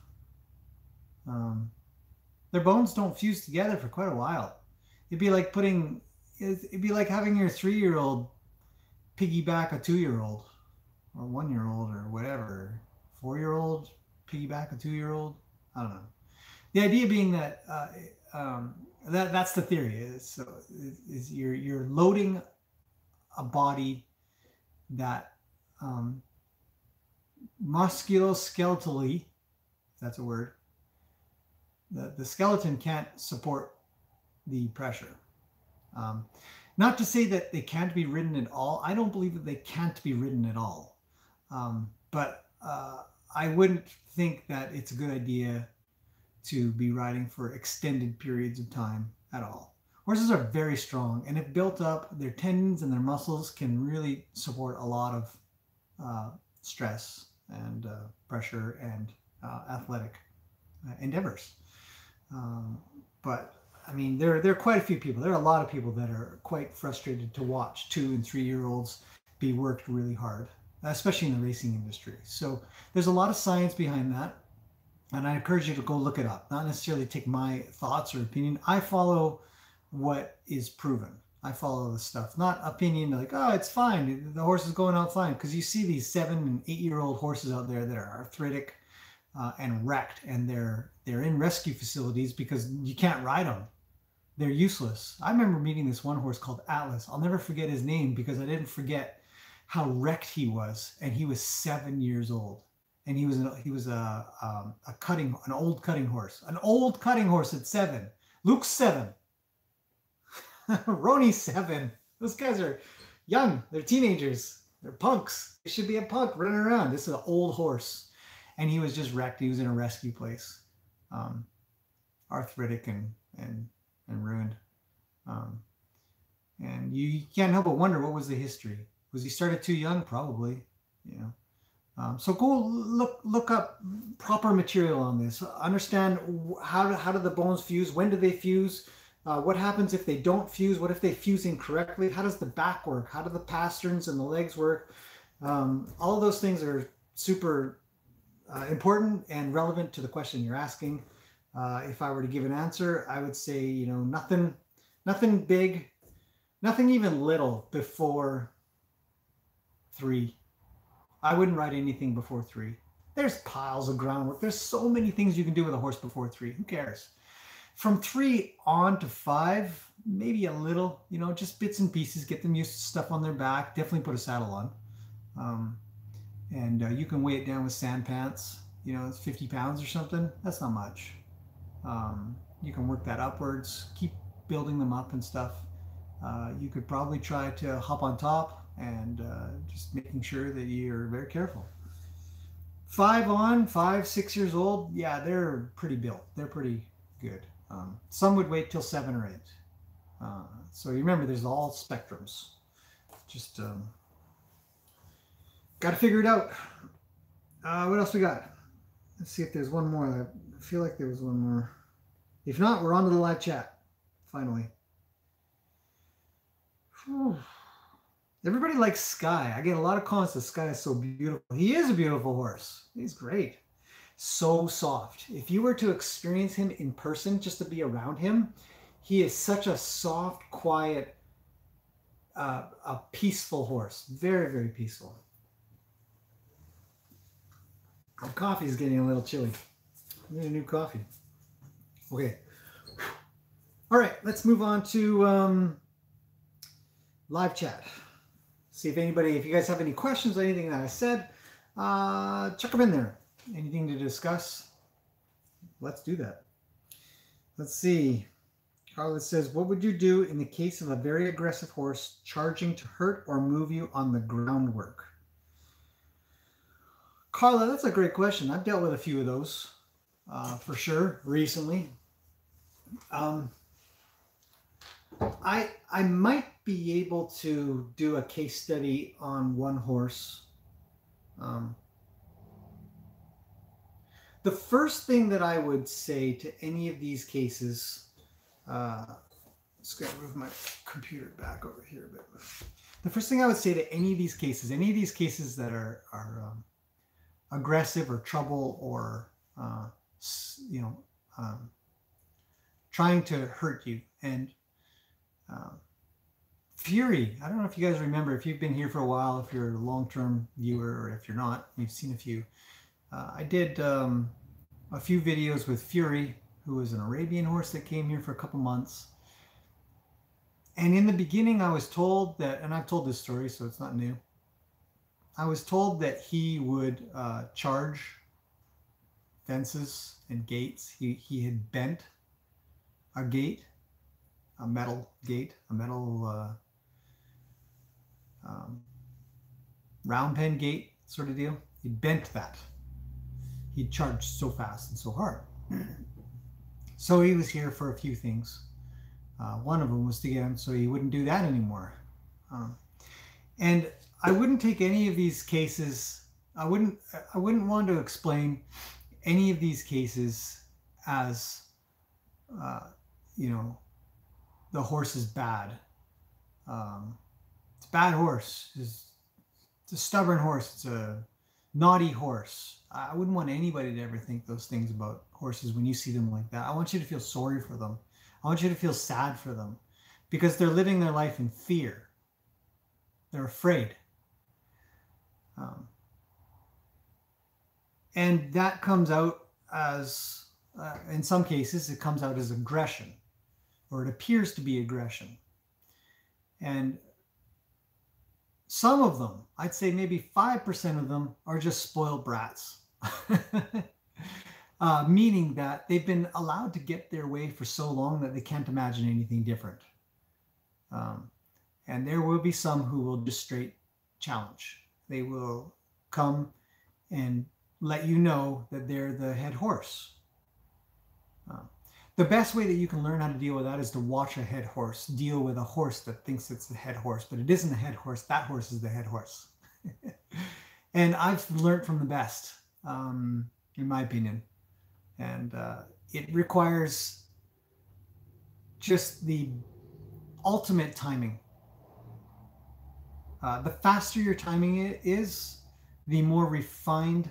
Speaker 1: Their bones don't fuse together for quite a while. It'd be like having your 3-year-old piggyback a 2-year-old or 1-year-old or whatever, 4-year-old piggyback a 2-year-old. I don't know. The idea being that that's the theory. Is you're loading a body that musculoskeletally, if that's a word, the skeleton can't support the pressure. Not to say that they can't be ridden at all. I don't believe that they can't be ridden at all. But I wouldn't think that it's a good idea to be riding for extended periods of time at all. Horses are very strong, and if built up, their tendons and their muscles can really support a lot of stress and pressure and athletic endeavors. But I mean, there are quite a few people. There are a lot of people that are quite frustrated to watch 2- and 3-year-olds be worked really hard, especially in the racing industry. So there's a lot of science behind that, and I encourage you to go look it up. Not necessarily take my thoughts or opinion. I follow what is proven. I follow the stuff, not opinion like, oh, it's fine, the horse is going out fine. Because you see these 7- and 8-year-old horses out there that are arthritic and wrecked, and they're in rescue facilities because you can't ride them. They're useless. I remember meeting this one horse called Atlas. I'll never forget his name because I didn't forget how wrecked he was, and he was 7 years old, and he was an old cutting horse at 7. Luke's 7. Roni's 7. Those guys are young. They're teenagers. They're punks. They should be a punk running around. This is an old horse, and he was just wrecked. He was in a rescue place, arthritic and ruined. And you can't help but wonder, what was the history? Was he started too young? Probably, you know. So go look up proper material on this. Understand how do the bones fuse? When do they fuse? What happens if they don't fuse? What if they fuse incorrectly? How does the back work? How do the pasterns and the legs work? All of those things are super important and relevant to the question you're asking. If I were to give an answer, I would say, you know, nothing big, nothing even little before 3. I wouldn't ride anything before 3. There's piles of groundwork. There's so many things you can do with a horse before 3. Who cares? From 3 on to 5, maybe a little, you know, just bits and pieces, get them used to stuff on their back. Definitely put a saddle on. And you can weigh it down with sand pants. You know, it's 50 pounds or something. That's not much. You can work that upwards, keep building them up and stuff. You could probably try to hop on top and just making sure that you're very careful. 5, 6 years old, yeah, they're pretty built. They're pretty good. Some would wait till 7 or 8. So you remember, there's all spectrums. Just got to figure it out. What else we got? Let's see if there's one more. I feel like there was one more. If not, we're on to the live chat, finally. Everybody likes Sky. I get a lot of comments that Sky is so beautiful. He is a beautiful horse. He's great. So soft. If you were to experience him in person, just to be around him, he is such a soft, quiet, a peaceful horse. Very, very peaceful. My coffee is getting a little chilly. I need a new coffee. Okay. All right, let's move on to live chat. See if you guys have any questions or anything that I said, chuck them in there. Anything to discuss? Let's do that. Let's see. Carla says, what would you do in the case of a very aggressive horse charging to hurt or move you on the groundwork? Carla, that's a great question. I've dealt with a few of those for sure recently. I might be able to do a case study on one horse. The first thing that I would say to any of these cases, let's go move my computer back over here a bit. The first thing I would say to any of these cases that are aggressive or trouble or trying to hurt you, and fury. I don't know if you guys remember, if you've been here for a while, if you're a long-term viewer, or if you're not, you've seen a few. I did a few videos with Fury, who was an Arabian horse that came here for a couple months. And in the beginning, I was told that, and I've told this story, so it's not new. I was told that he would charge fences and gates. He had bent a gate, a metal gate, a metal round pen gate sort of deal. He bent that. He charged so fast and so hard. So he was here for a few things. One of them was to get him so he wouldn't do that anymore. And I wouldn't take any of these cases, I wouldn't want to explain any of these cases as, the horse is bad. It's a bad horse. It's a stubborn horse. It's a naughty horse. I wouldn't want anybody to ever think those things about horses when you see them like that. I want you to feel sorry for them. I want you to feel sad for them because they're living their life in fear. They're afraid. And that comes out as, in some cases, it comes out as aggression, or it appears to be aggression. And some of them, I'd say maybe 5% of them, are just spoiled brats. Meaning that they've been allowed to get their way for so long that they can't imagine anything different. And there will be some who will just straight challenge. They will come and let you know that they're the head horse. The best way that you can learn how to deal with that is to watch a head horse deal with a horse that thinks it's the head horse, but it isn't the head horse. That horse is the head horse. And I've learned from the best, in my opinion. And it requires just the ultimate timing. The faster your timing is, the more refined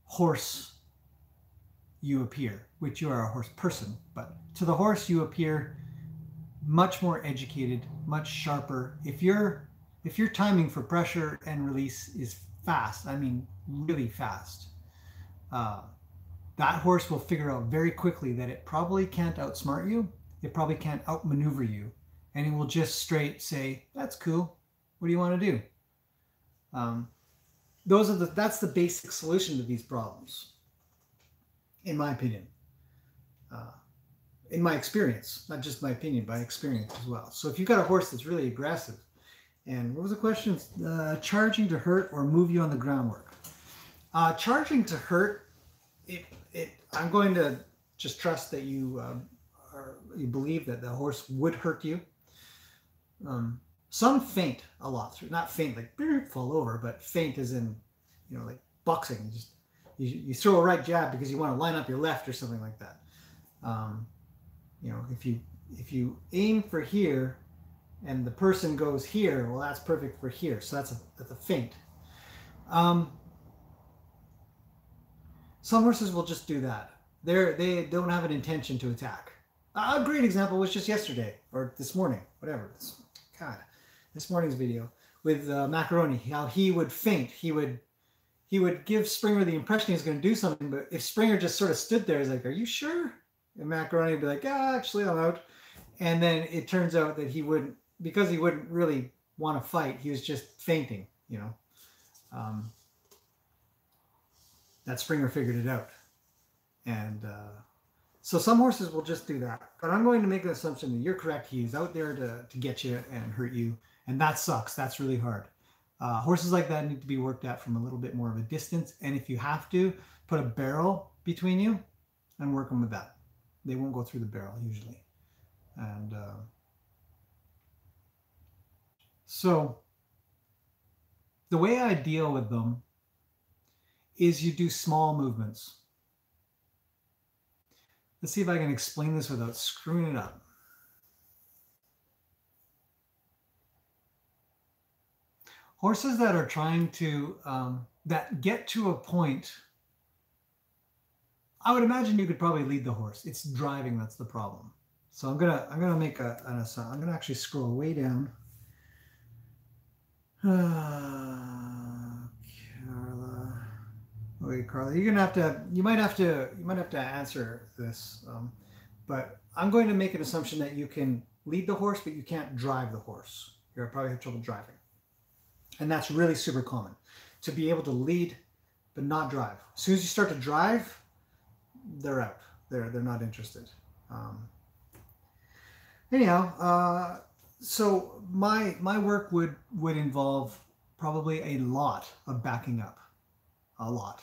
Speaker 1: horse you appear, which you are a horse person, but to the horse you appear much more educated, much sharper. If your timing for pressure and release is fast, I mean really fast, that horse will figure out very quickly that it probably can't outsmart you, it probably can't outmaneuver you, and it will just straight say, that's cool, what do you want to do? That's the basic solution to these problems, in my opinion. In my experience, not just my opinion, by experience as well. So if you've got a horse that's really aggressive, and what was the question? Charging to hurt or move you on the groundwork. Charging to hurt, I'm going to just trust that you believe that the horse would hurt you. Some faint a lot, not faint like fall over, but faint as in, like boxing. Just you throw a right jab because you want to line up your left or something like that. If you aim for here and the person goes here, well, that's perfect for here. So that's a feint. Some horses will just do that. They don't have an intention to attack. A great example was just yesterday or this morning, whatever. God, this morning's video with Macaroni, how he would feint. He would give Springer the impression he was going to do something, but if Springer just sort of stood there, he's like, "Are you sure?" And Macaroni would be like, "Yeah, actually, I'm out." And then it turns out that he wouldn't, because he wouldn't really want to fight. He was just feinting, you know. That Springer figured it out, and so some horses will just do that. But I'm going to make an assumption that you're correct. He's out there to get you and hurt you, and that sucks. That's really hard. Horses like that need to be worked at from a little bit more of a distance, and if you have to, put a barrel between you and work them with that. They won't go through the barrel usually. And so the way I deal with them is you do small movements. Let's see if I can explain this without screwing it up. Horses that are trying to, that get to a point, I would imagine you could probably lead the horse. It's driving that's the problem. So I'm gonna make an assumption. I'm gonna actually scroll way down. Carla. Okay, Carla, you're gonna have to. You might have to answer this. But I'm going to make an assumption that you can lead the horse, but you can't drive the horse. You'll probably have trouble driving, and that's really super common. To be able to lead, but not drive. As soon as you start to drive, they're out. They're not interested. Anyhow, so my work would involve probably a lot of backing up, a lot,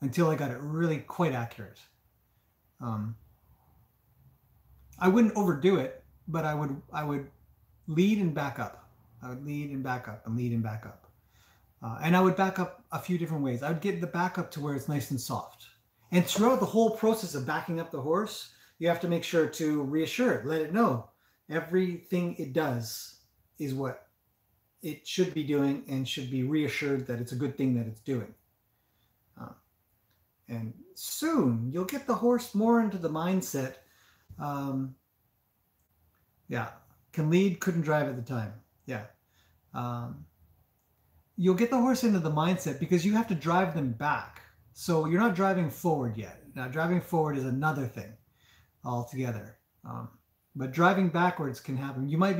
Speaker 1: until I got it really quite accurate. I wouldn't overdo it, but I would lead and back up. I would lead and back up and lead and back up, and I would back up a few different ways. I would get the back up to where it's nice and soft, and throughout the whole process of backing up the horse, you have to make sure to reassure it, let it know everything it does is what it should be doing and should be reassured that it's a good thing that it's doing. And soon you'll get the horse more into the mindset. Yeah, can lead, couldn't drive at the time. Yeah. You'll get the horse into the mindset because you have to drive them back. So you're not driving forward yet. Now driving forward is another thing altogether. But driving backwards can happen. You might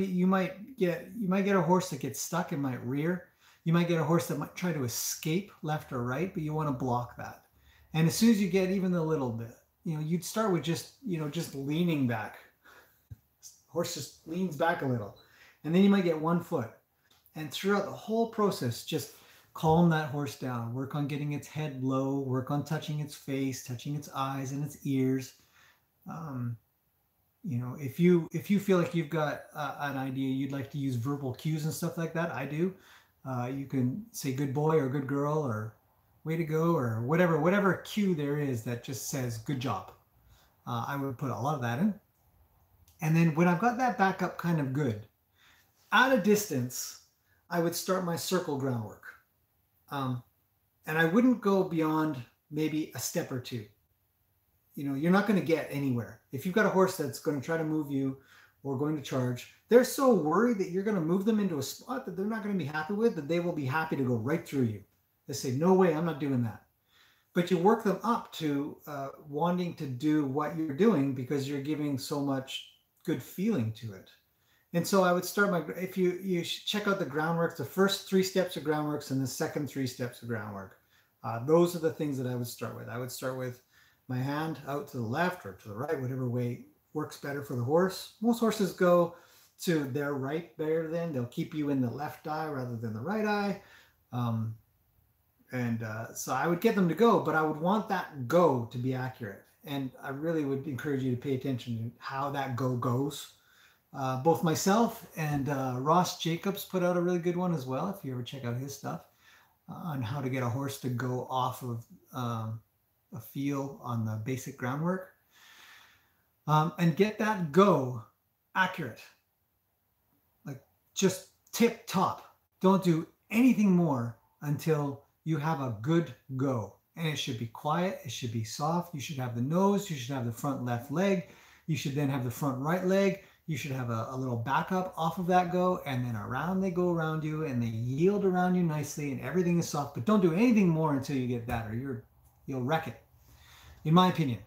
Speaker 1: get a horse that gets stuck and might rear. You might get a horse that might try to escape left or right, but you want to block that. And as soon as you get even a little bit, you'd start with just leaning back. Horse just leans back a little, and then you might get 1 foot. And throughout the whole process, just calm that horse down. Work on getting its head low. Work on touching its face, touching its eyes and its ears. If you feel like you've got an idea, you'd like to use verbal cues and stuff like that. I do. You can say "good boy" or "good girl" or "way to go" or whatever cue there is that just says "good job." I would put a lot of that in. And then when I've got that back up kind of good, at a distance, I would start my circle groundwork. And I wouldn't go beyond maybe a step or two. You're not going to get anywhere. If you've got a horse that's going to try to move you or going to charge, they're so worried that you're going to move them into a spot that they're not going to be happy with, that they will be happy to go right through you. They say, "No way, I'm not doing that." But you work them up to wanting to do what you're doing because you're giving so much good feeling to it. And so I would start if you check out the groundwork, the first 3 steps of groundworks and the second 3 steps of groundwork. Those are the things that I would start with. I would start with my hand out to the left or to the right, whatever way works better for the horse. Most horses go to their right better than. They'll keep you in the left eye rather than the right eye. So I would get them to go, but I would want that go to be accurate. And I really would encourage you to pay attention to how that go goes. Both myself and Ross Jacobs put out a really good one as well, if you ever check out his stuff, on how to get a horse to go off of a feel on the basic groundwork. And get that go accurate. just tip top. Don't do anything more until you have a good go. And it should be quiet. It should be soft. You should have the nose. You should have the front left leg. You should then have the front right leg. You should have a little backup off of that go. And then around they go around you and they yield around you nicely and everything is soft. But don't do anything more until you get that or you'll wreck it. In my opinion,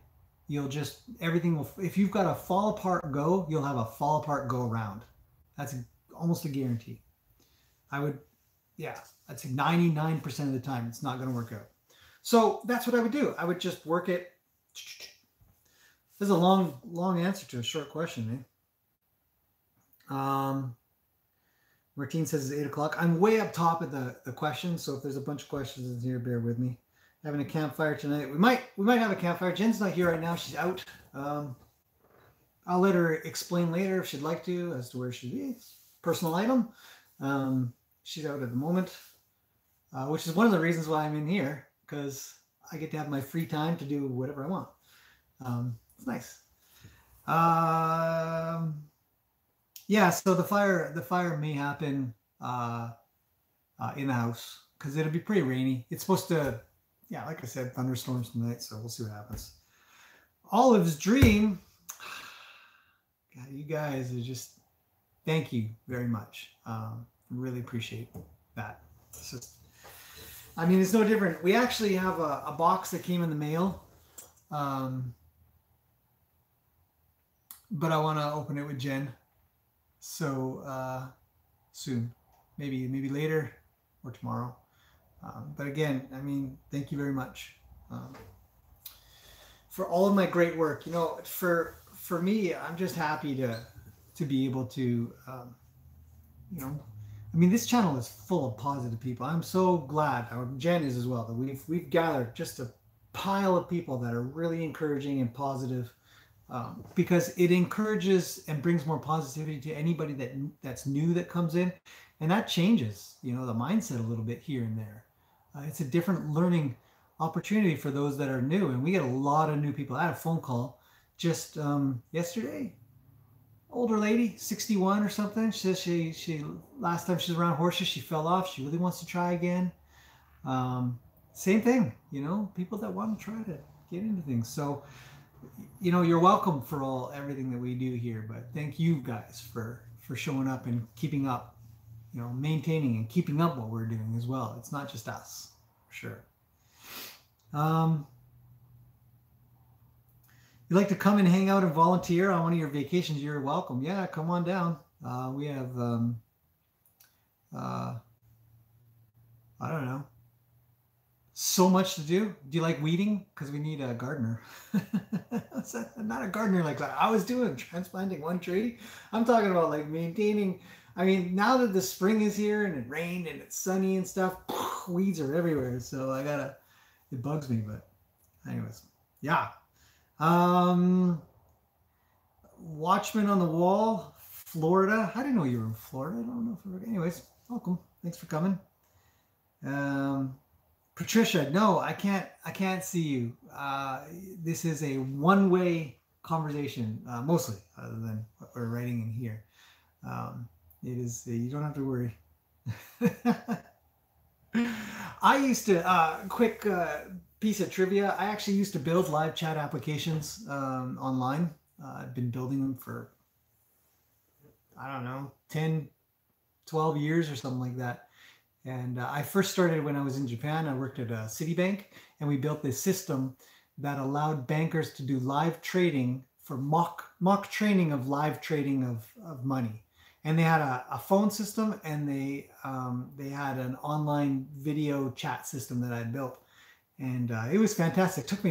Speaker 1: you'll just, everything will, if you've got a fall apart go, you'll have a fall apart go around. That's almost a guarantee. I'd say 99% of the time, it's not going to work out. So that's what I would do. I would just work it. This is a long answer to a short question, eh? Martine says it's 8 o'clock. I'm way up top of the questions, so if there's a bunch of questions in here, bear with me. Having a campfire tonight. We might have a campfire. Jen's not here right now. She's out. I'll let her explain later if she'd like to as to where she'd be. It's a personal item. She's out at the moment, which is one of the reasons why I'm in here, because I get to have my free time to do whatever I want. It's nice. Yeah, so the fire may happen in the house because it'll be pretty rainy. It's supposed to, yeah, like I said, thunderstorms tonight, so we'll see what happens. Olive's dream. God, you guys are just, thank you very much. Really appreciate that. It's just, I mean, it's no different. We actually have a box that came in the mail. But I want to open it with Jen. So soon, maybe later or tomorrow. But again, I mean, thank you very much for all of my great work. You know, for me, I'm just happy to be able to, you know, I mean, this channel is full of positive people. I'm so glad, Jen is as well, that we've gathered just a pile of people that are really encouraging and positive. Because it encourages and brings more positivity to anybody that's new that comes in, and that changes, you know, the mindset a little bit here and there. It's a different learning opportunity for those that are new, and we get a lot of new people. I had a phone call just yesterday. Older lady, 61 or something. She says she last time she was around horses, she fell off. She really wants to try again. Same thing, you know, people that want to try to get into things. So, you know, you're welcome for everything that we do here, but thank you guys for showing up and keeping up, you know, maintaining and keeping up what we're doing as well. It's not just us, for sure. You'd like to come and hang out and volunteer on one of your vacations, you're welcome. Yeah, come on down. We have, I don't know, so much to do. Do you like weeding? Because we need a gardener. Not a gardener like that I was doing, transplanting one tree. I'm talking about like maintaining. I mean, now that the spring is here and it rained and it's sunny and stuff, weeds are everywhere. So it bugs me, but anyways, yeah. Watchman on the Wall, Florida. I didn't know you were in Florida. I don't know if anyways, welcome. Thanks for coming. Patricia, no, I can't see you. This is a one-way conversation, mostly, other than what we're writing in here. It is, you don't have to worry. I used to, quick piece of trivia, I actually used to build live chat applications online. I've been building them for, I don't know, 10, 12 years or something like that. And I first started when I was in Japan. I worked at a Citibank, and we built this system that allowed bankers to do live trading for mock training of live trading of money. And they had a phone system, and they had an online video chat system that I built, and it was fantastic. Took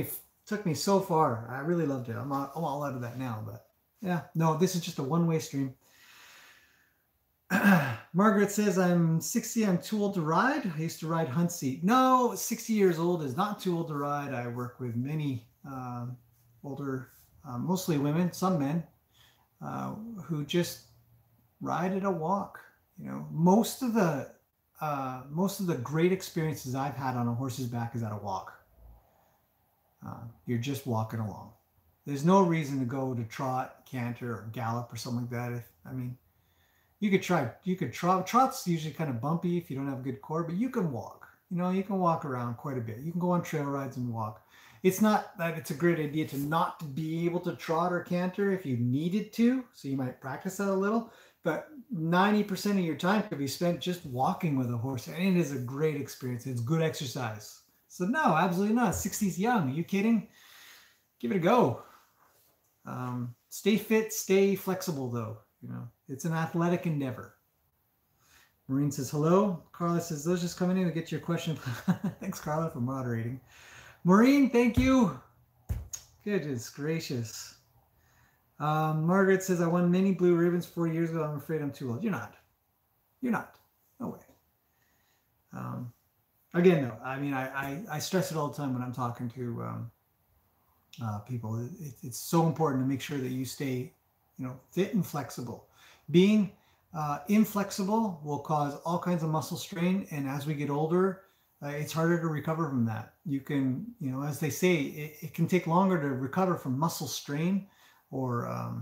Speaker 1: me so far. I really loved it. I'm all out of that now, but yeah, no, this is just a one-way stream. Margaret says, I'm 60, I'm too old to ride. I used to ride hunt seat. No, 60 years old is not too old to ride. I work with many older, mostly women, some men, who just ride at a walk. You know, most of the great experiences I've had on a horse's back is at a walk. You're just walking along. There's no reason to go to trot, canter, or gallop or something like that. You could try. You could trot. Trot's usually kind of bumpy if you don't have a good core, but you can walk. You know, you can walk around quite a bit. You can go on trail rides and walk. It's not that it's a great idea to not be able to trot or canter if you needed to. So you might practice that a little, but 90% of your time could be spent just walking with a horse. And it is a great experience. It's good exercise. So no, absolutely not. 60's young. Are you kidding? Give it a go. Stay fit, stay flexible though. You know, it's an athletic endeavor. Maureen says hello. Carla says those just coming in to get your question. Thanks, Carla, for moderating. Maureen, thank you. Goodness gracious. Margaret says I won many blue ribbons 4 years ago. I'm afraid I'm too old. You're not. You're not. No way. Again, though, I mean, I stress it all the time when I'm talking to people. It's so important to make sure that you stay, you know, fit and flexible. Being inflexible will cause all kinds of muscle strain, and as we get older, it's harder to recover from that. You can, you know, as they say, it can take longer to recover from muscle strain or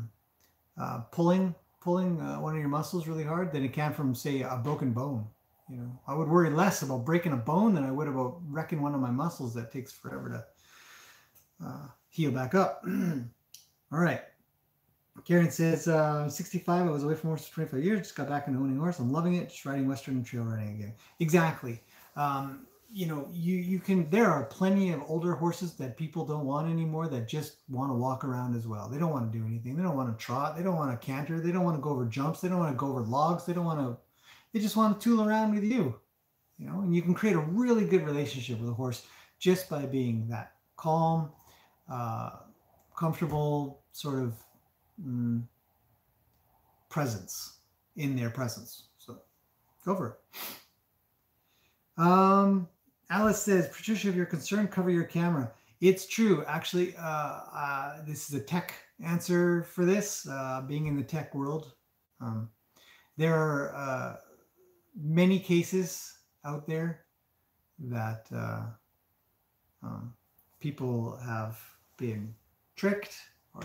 Speaker 1: pulling one of your muscles really hard than it can from, say, a broken bone. You know, I would worry less about breaking a bone than I would about wrecking one of my muscles that takes forever to heal back up. All right. Karen says, 65, I was away from horses for 25 years, just got back into owning a horse. I'm loving it, just riding Western and trail riding again. Exactly. You know, you can, there are plenty of older horses that people don't want anymore that just want to walk around as well. They don't want to do anything. They don't want to trot. They don't want to canter. They don't want to go over jumps. They don't want to go over logs. They just want to tool around with you, you know, and you can create a really good relationship with a horse just by being that calm, comfortable sort of presence in their presence. So go for it. Alice says, Patricia, if you're concerned, cover your camera. It's true. Actually, this is a tech answer for this, being in the tech world. There are many cases out there that people have been tricked, or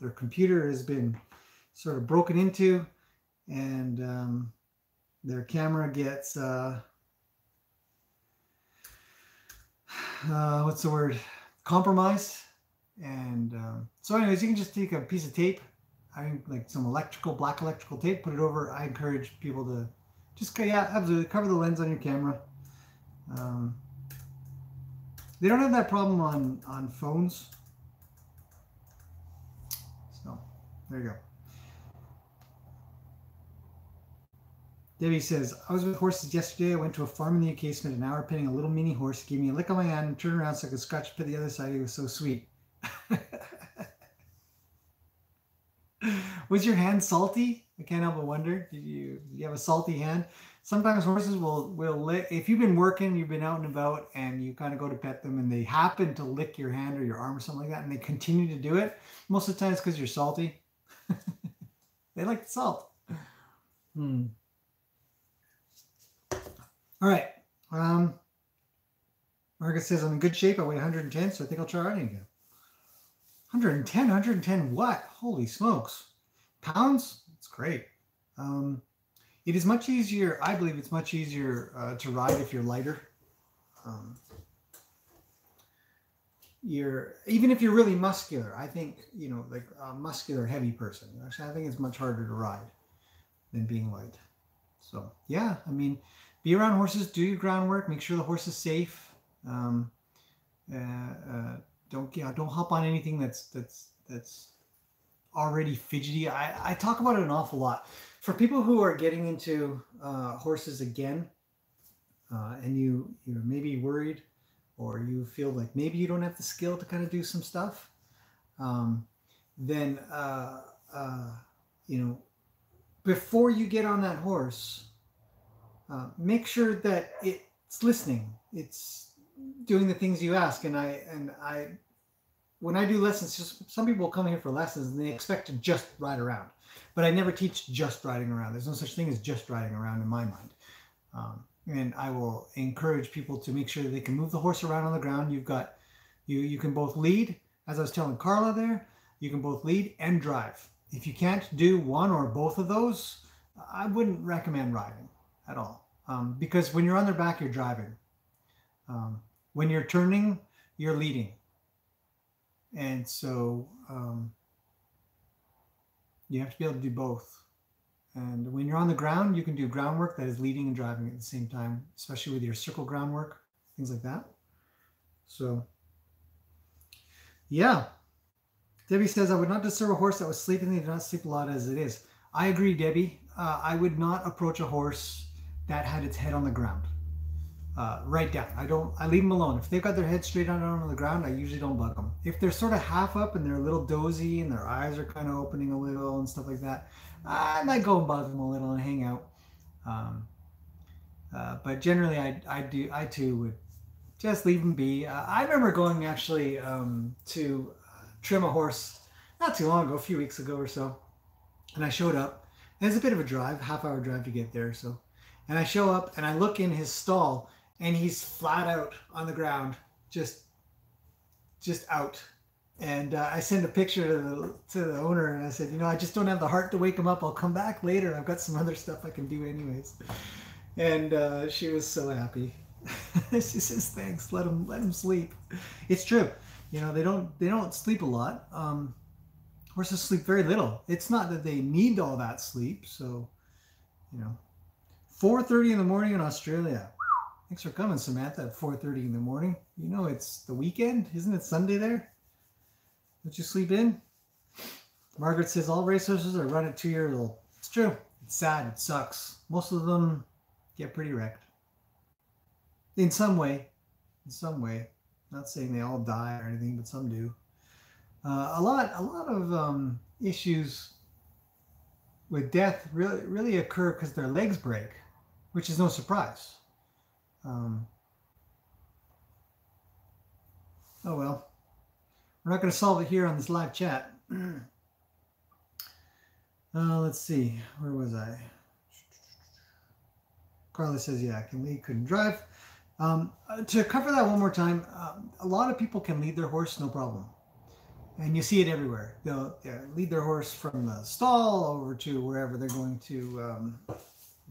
Speaker 1: their computer has been sort of broken into, and their camera gets what's the word, compromised. And so anyways, you can just take a piece of tape, I think like some black electrical tape, put it over. I encourage people to just, yeah, absolutely, cover the lens on your camera. They don't have that problem on phones. So there you go. Debbie says, I was with horses yesterday. I went to a farm in the UK, spent an hour petting a little mini horse. He gave me a lick on my hand and turned around so I could scratch it to the other side. He was so sweet. Was your hand salty? I can't help but wonder. Did you have a salty hand? Sometimes horses will lick. If you've been working, you've been out and about, and you kind of go to pet them, and they happen to lick your hand or your arm or something like that, and they continue to do it, most of the time it's because you're salty. They like the salt. All right. Margaret says, I'm in good shape. I weigh 110, so I think I'll try riding again. 110 what? Holy smokes. Pounds? It's great. It is much easier, I believe it's much easier to ride if you're lighter. Even if you're really muscular, I think, you know, like a muscular heavy person, actually, I think it's much harder to ride than being light. So yeah, I mean, be around horses, do your groundwork, make sure the horse is safe. Don't hop on anything that's already fidgety. I talk about it an awful lot. For people who are getting into horses again, and you're maybe worried, or you feel like maybe you don't have the skill to kind of do some stuff, then you know, before you get on that horse, make sure that it's listening. It's doing the things you ask. And I, when I do lessons, just some people come here for lessons and they expect to just ride around, but I never teach just riding around. There's no such thing as just riding around in my mind. And I will encourage people to make sure that they can move the horse around on the ground. You can both lead, as I was telling Carla there, you can both lead and drive. If you can't do one or both of those, I wouldn't recommend riding at all, because when you're on their back, you're driving. When you're turning, you're leading. And so you have to be able to do both. And when you're on the ground, you can do groundwork that is leading and driving at the same time, especially with your circle groundwork, things like that. So, yeah. Debbie says, I would not disturb a horse that was sleeping. They do not sleep a lot as it is. I agree, Debbie. I would not approach a horse that had its head on the ground. Right down. I leave them alone. If they've got their head straight on the ground, I usually don't bug them. If they're sort of half up and they're a little dozy and their eyes are kind of opening a little and stuff like that, I might go and bug them a little and hang out. But generally, I too would just leave them be. I remember going actually to trim a horse not too long ago, a few weeks ago or so, and I showed up. And it's a bit of a drive, half-hour drive to get there. So, and I show up and I look in his stall, and he's flat out on the ground, just out. And I sent a picture to the owner, and I said, you know, I just don't have the heart to wake him up. I'll come back later. I've got some other stuff I can do anyways. And she was so happy. She says, thanks. Let him sleep. It's true. You know, they don't sleep a lot. Horses sleep very little. It's not that they need all that sleep. So, you know, 4:30 in the morning in Australia. Thanks for coming, Samantha, at 4:30 in the morning. You know, it's the weekend. Isn't it Sunday there? Don't you sleep in? Margaret says all racehorses are run at 2 years old. It's true. It's sad. It sucks. Most of them get pretty wrecked. In some way. In some way. Not saying they all die or anything, but some do. A lot of issues with death really occur because their legs break, which is no surprise. Oh well. We're not going to solve it here on this live chat. Let's see. Where was I? Carly says, yeah, can lead, couldn't drive. To cover that one more time, a lot of people can lead their horse, no problem. And you see it everywhere. They'll lead their horse from the stall over to wherever they're going to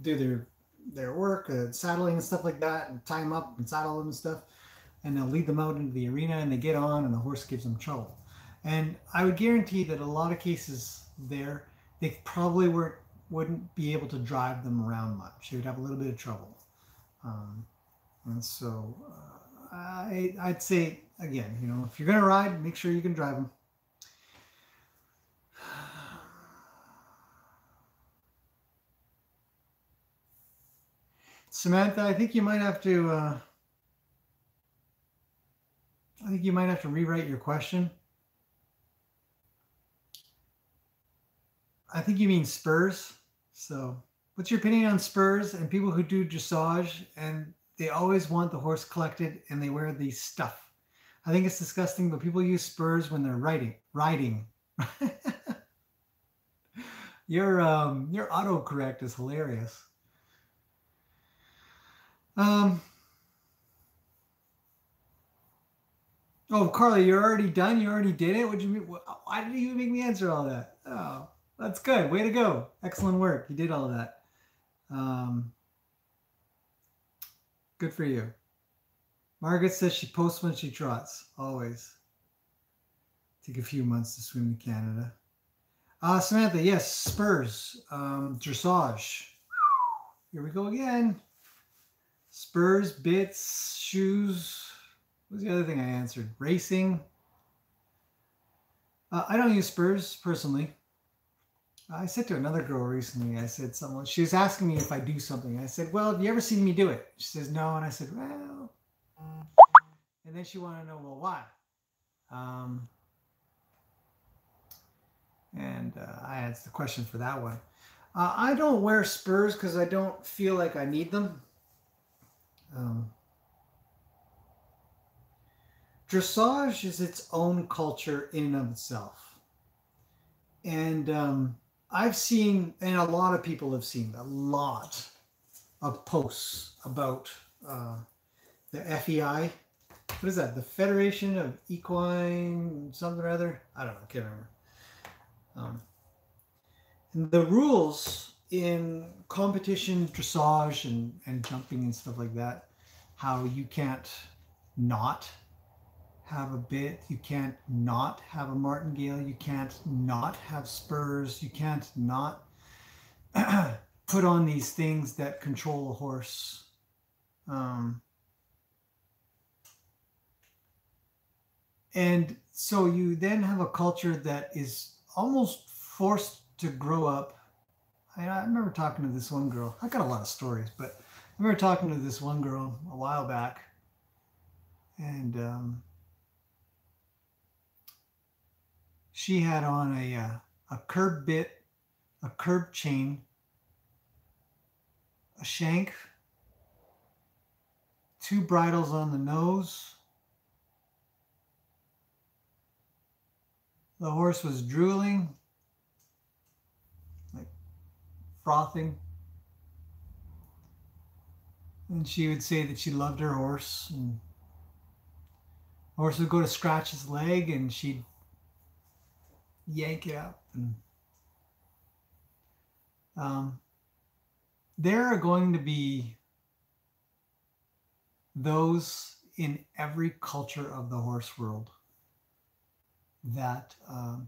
Speaker 1: do their work, saddling and stuff like that, and tie them up and saddle them and stuff. And they'll lead them out into the arena, and they get on, and the horse gives them trouble. And I would guarantee that a lot of cases there, they probably wouldn't be able to drive them around much. They would have a little bit of trouble. And so I'd say, again, you know, if you're going to ride, make sure you can drive them. Samantha, I think you might have to rewrite your question. I think you mean spurs. So what's your opinion on spurs and people who do dressage and they always want the horse collected and they wear the stuff? I think it's disgusting, but people use spurs when they're riding. Your autocorrect is hilarious. Oh, Carly, you're already done? You already did it? What do you mean? Why did you make me answer all that? Oh, that's good. Way to go. Excellent work. You did all of that. Good for you. Margaret says she posts when she trots. Always. Take a few months to swim to Canada. Samantha, yes, spurs. Dressage. Here we go again. Spurs, bits, shoes. What was the other thing I answered? Racing. I don't use spurs personally. I said to another girl recently, I said she was asking me if I do something. I said, well, have you ever seen me do it? She says, no. And I said, well, and then she wanted to know, well, why? I answered the question for that one. I don't wear spurs because I don't feel like I need them. Dressage is its own culture in and of itself. And I've seen, and a lot of people have seen, a lot of posts about the FEI. What is that? The Federation of Equine something or other? I don't know. I can't remember. And the rules in competition, dressage, and jumping and stuff like that, how you can't not have a bit, you can't not have a martingale, you can't not have spurs, you can't not put on these things that control a horse. And so you then have a culture that is almost forced to grow up. I remember talking to this one girl. I got a lot of stories, but I remember talking to this one girl a while back, and she had on a curb bit, a curb chain, a shank, 2 bridles on the nose. The horse was drooling, like frothing. And she would say that she loved her horse. And the horse would go to scratch his leg and she'd yank it up. And there are going to be those in every culture of the horse world that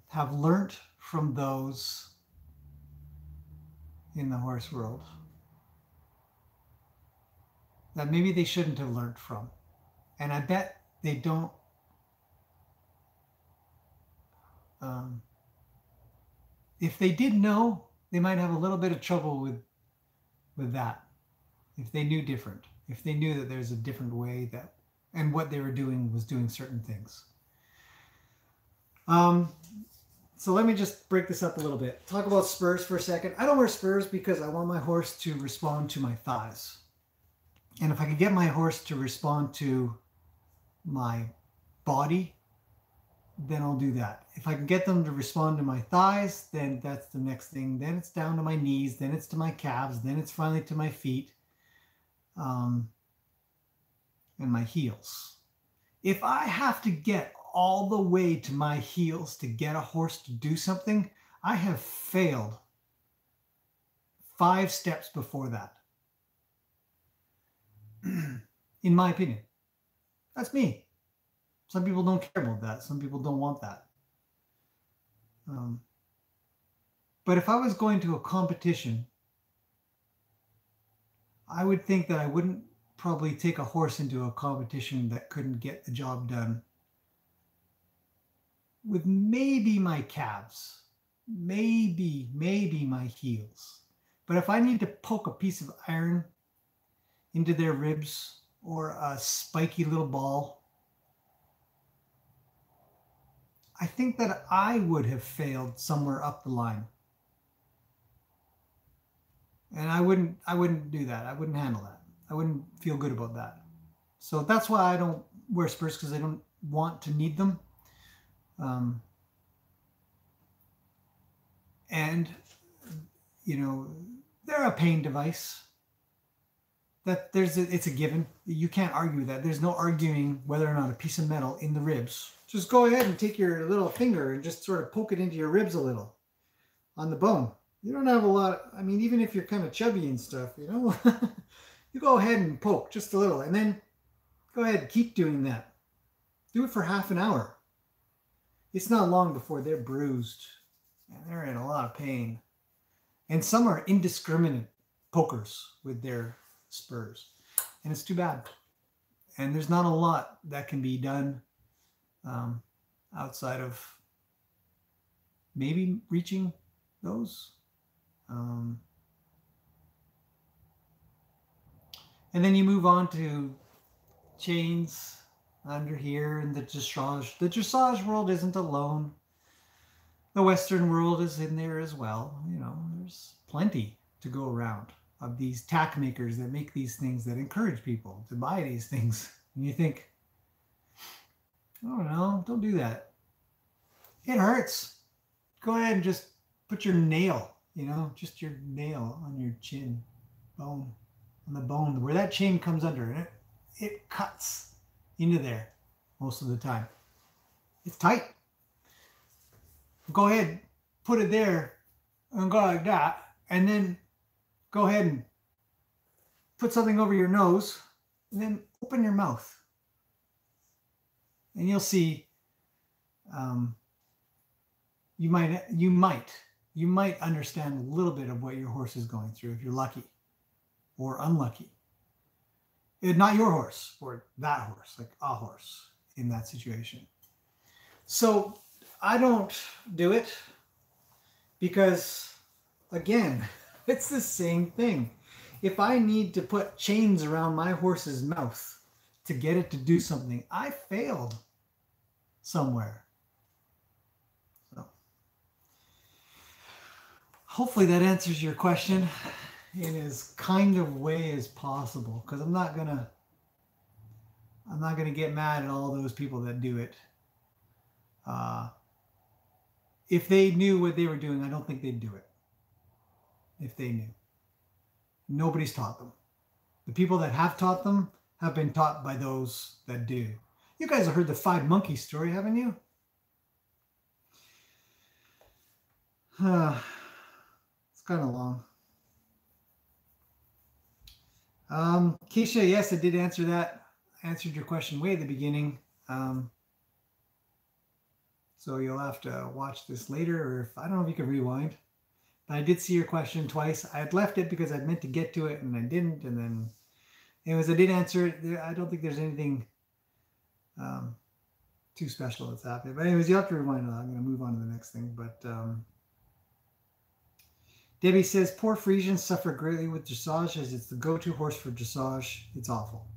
Speaker 1: have learnt from those in the horse world that maybe they shouldn't have learned from. And I bet they don't if they did know, they might have a little bit of trouble with that. If they knew different, if they knew that there's a different way that, and what they were doing was doing certain things. So let me just break this up a little bit. Talk about spurs for a second. I don't wear spurs because I want my horse to respond to my thighs. And if I could get my horse to respond to my body, then I'll do that. If I can get them to respond to my thighs, then that's the next thing. Then it's down to my knees, then it's to my calves, then it's finally to my feet, and my heels. If I have to get all the way to my heels to get a horse to do something, I have failed 5 steps before that. In my opinion. That's me. Some people don't care about that. Some people don't want that. But if I was going to a competition, I would think that I wouldn't probably take a horse into a competition that couldn't get the job done with maybe my calves, maybe my heels. But if I need to poke a piece of iron into their ribs or a spiky little ball, I think that I would have failed somewhere up the line. And I wouldn't do that. I wouldn't handle that. I wouldn't feel good about that. So that's why I don't wear spurs, because I don't want to need them. And, you know, they're a pain device. It's a given. You can't argue that. There's no arguing whether or not a piece of metal in the ribs. Just go ahead and take your little finger and just sort of poke it into your ribs a little on the bone. You don't have a lot. I mean, even if you're kind of chubby and stuff, you know, you go ahead and poke just a little, and then go ahead and keep doing that. Do it for half an hour. It's not long before they're bruised and they're in a lot of pain. And some are indiscriminate pokers with their spurs, and it's too bad. And there's not a lot that can be done outside of maybe reaching those. And then you move on to chains under here and the dressage. The dressage world isn't alone. The Western world is in there as well. You know, there's plenty to go around of these tack makers that make these things, that encourage people to buy these things. And you think, oh no, don't do that. It hurts. Go ahead and just put your nail, you know, just your nail on your chin bone, on the bone where that chain comes under, and it cuts into there most of the time. It's tight. Go ahead, put it there and go like that, and then go ahead and put something over your nose and then open your mouth. And you'll see you might understand a little bit of what your horse is going through if you're lucky or unlucky. Not your horse, or that horse, like a horse in that situation. So I don't do it because, again, it's the same thing. If I need to put chains around my horse's mouth to get it to do something, I failed somewhere. So hopefully that answers your question in as kind of way as possible, because I'm not gonna get mad at all those people that do it. If they knew what they were doing, I don't think they'd do it. If they knew. Nobody's taught them. The people that have taught them have been taught by those that do. You guys have heard the 5 monkeys story, haven't you? It's kind of long. Keisha, yes, I did answer that. I answered your question way at the beginning. So you'll have to watch this later, or if I don't know if you can rewind. But I did see your question twice. I had left it because I meant to get to it and I didn't. And then, anyways, I did answer it. I don't think there's anything too special that's happening. But anyways, you have to rewind. I'm going to move on to the next thing. But Debbie says, poor Frisians suffer greatly with dressage as it's the go-to horse for dressage. It's awful.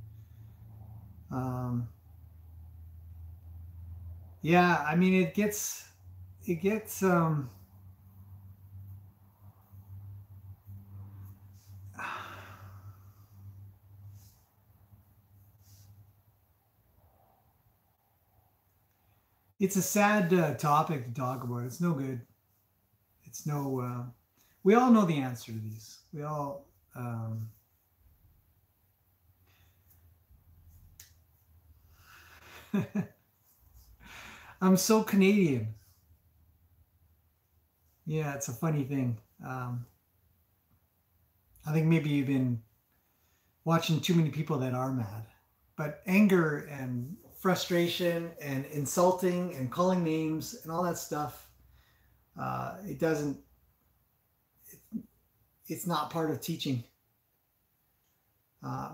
Speaker 1: Yeah, I mean, it gets it's a sad topic to talk about. It's no good. It's no, we all know the answer to these. We all, I'm so Canadian. Yeah, it's a funny thing. I think maybe you've been watching too many people that are mad. But anger and frustration and insulting and calling names and all that stuff, it's not part of teaching.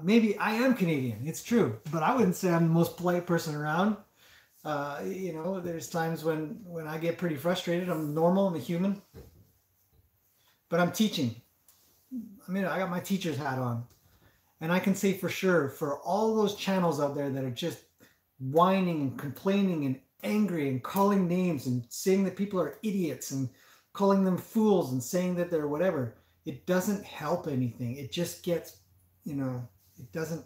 Speaker 1: Maybe I am Canadian, it's true, but I wouldn't say I'm the most polite person around. You know, there's times when I get pretty frustrated. I'm normal, I'm a human, but I'm teaching. I mean, I got my teacher's hat on, and I can say for sure, for all those channels out there that are just whining and complaining and angry and calling names and saying that people are idiots and calling them fools and saying that they're whatever, it doesn't help anything. It just gets, you know, it doesn't.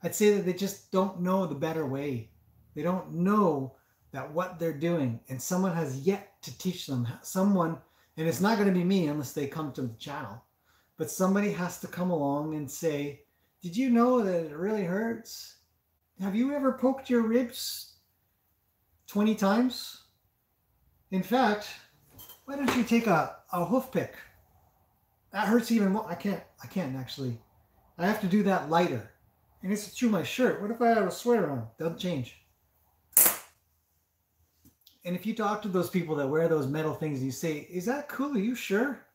Speaker 1: I'd say that they just don't know the better way. They don't know that what they're doing, and someone has yet to teach them. Someone, and it's not going to be me unless they come to the channel, but somebody has to come along and say, did you know that it really hurts? Have you ever poked your ribs 20 times? In fact, why don't you take a hoof pick? That hurts even more. I can't actually. I have to do that lighter. And it's to chew my shirt. What if I have a sweater on? Doesn't change. And if you talk to those people that wear those metal things and you say, is that cool? Are you sure?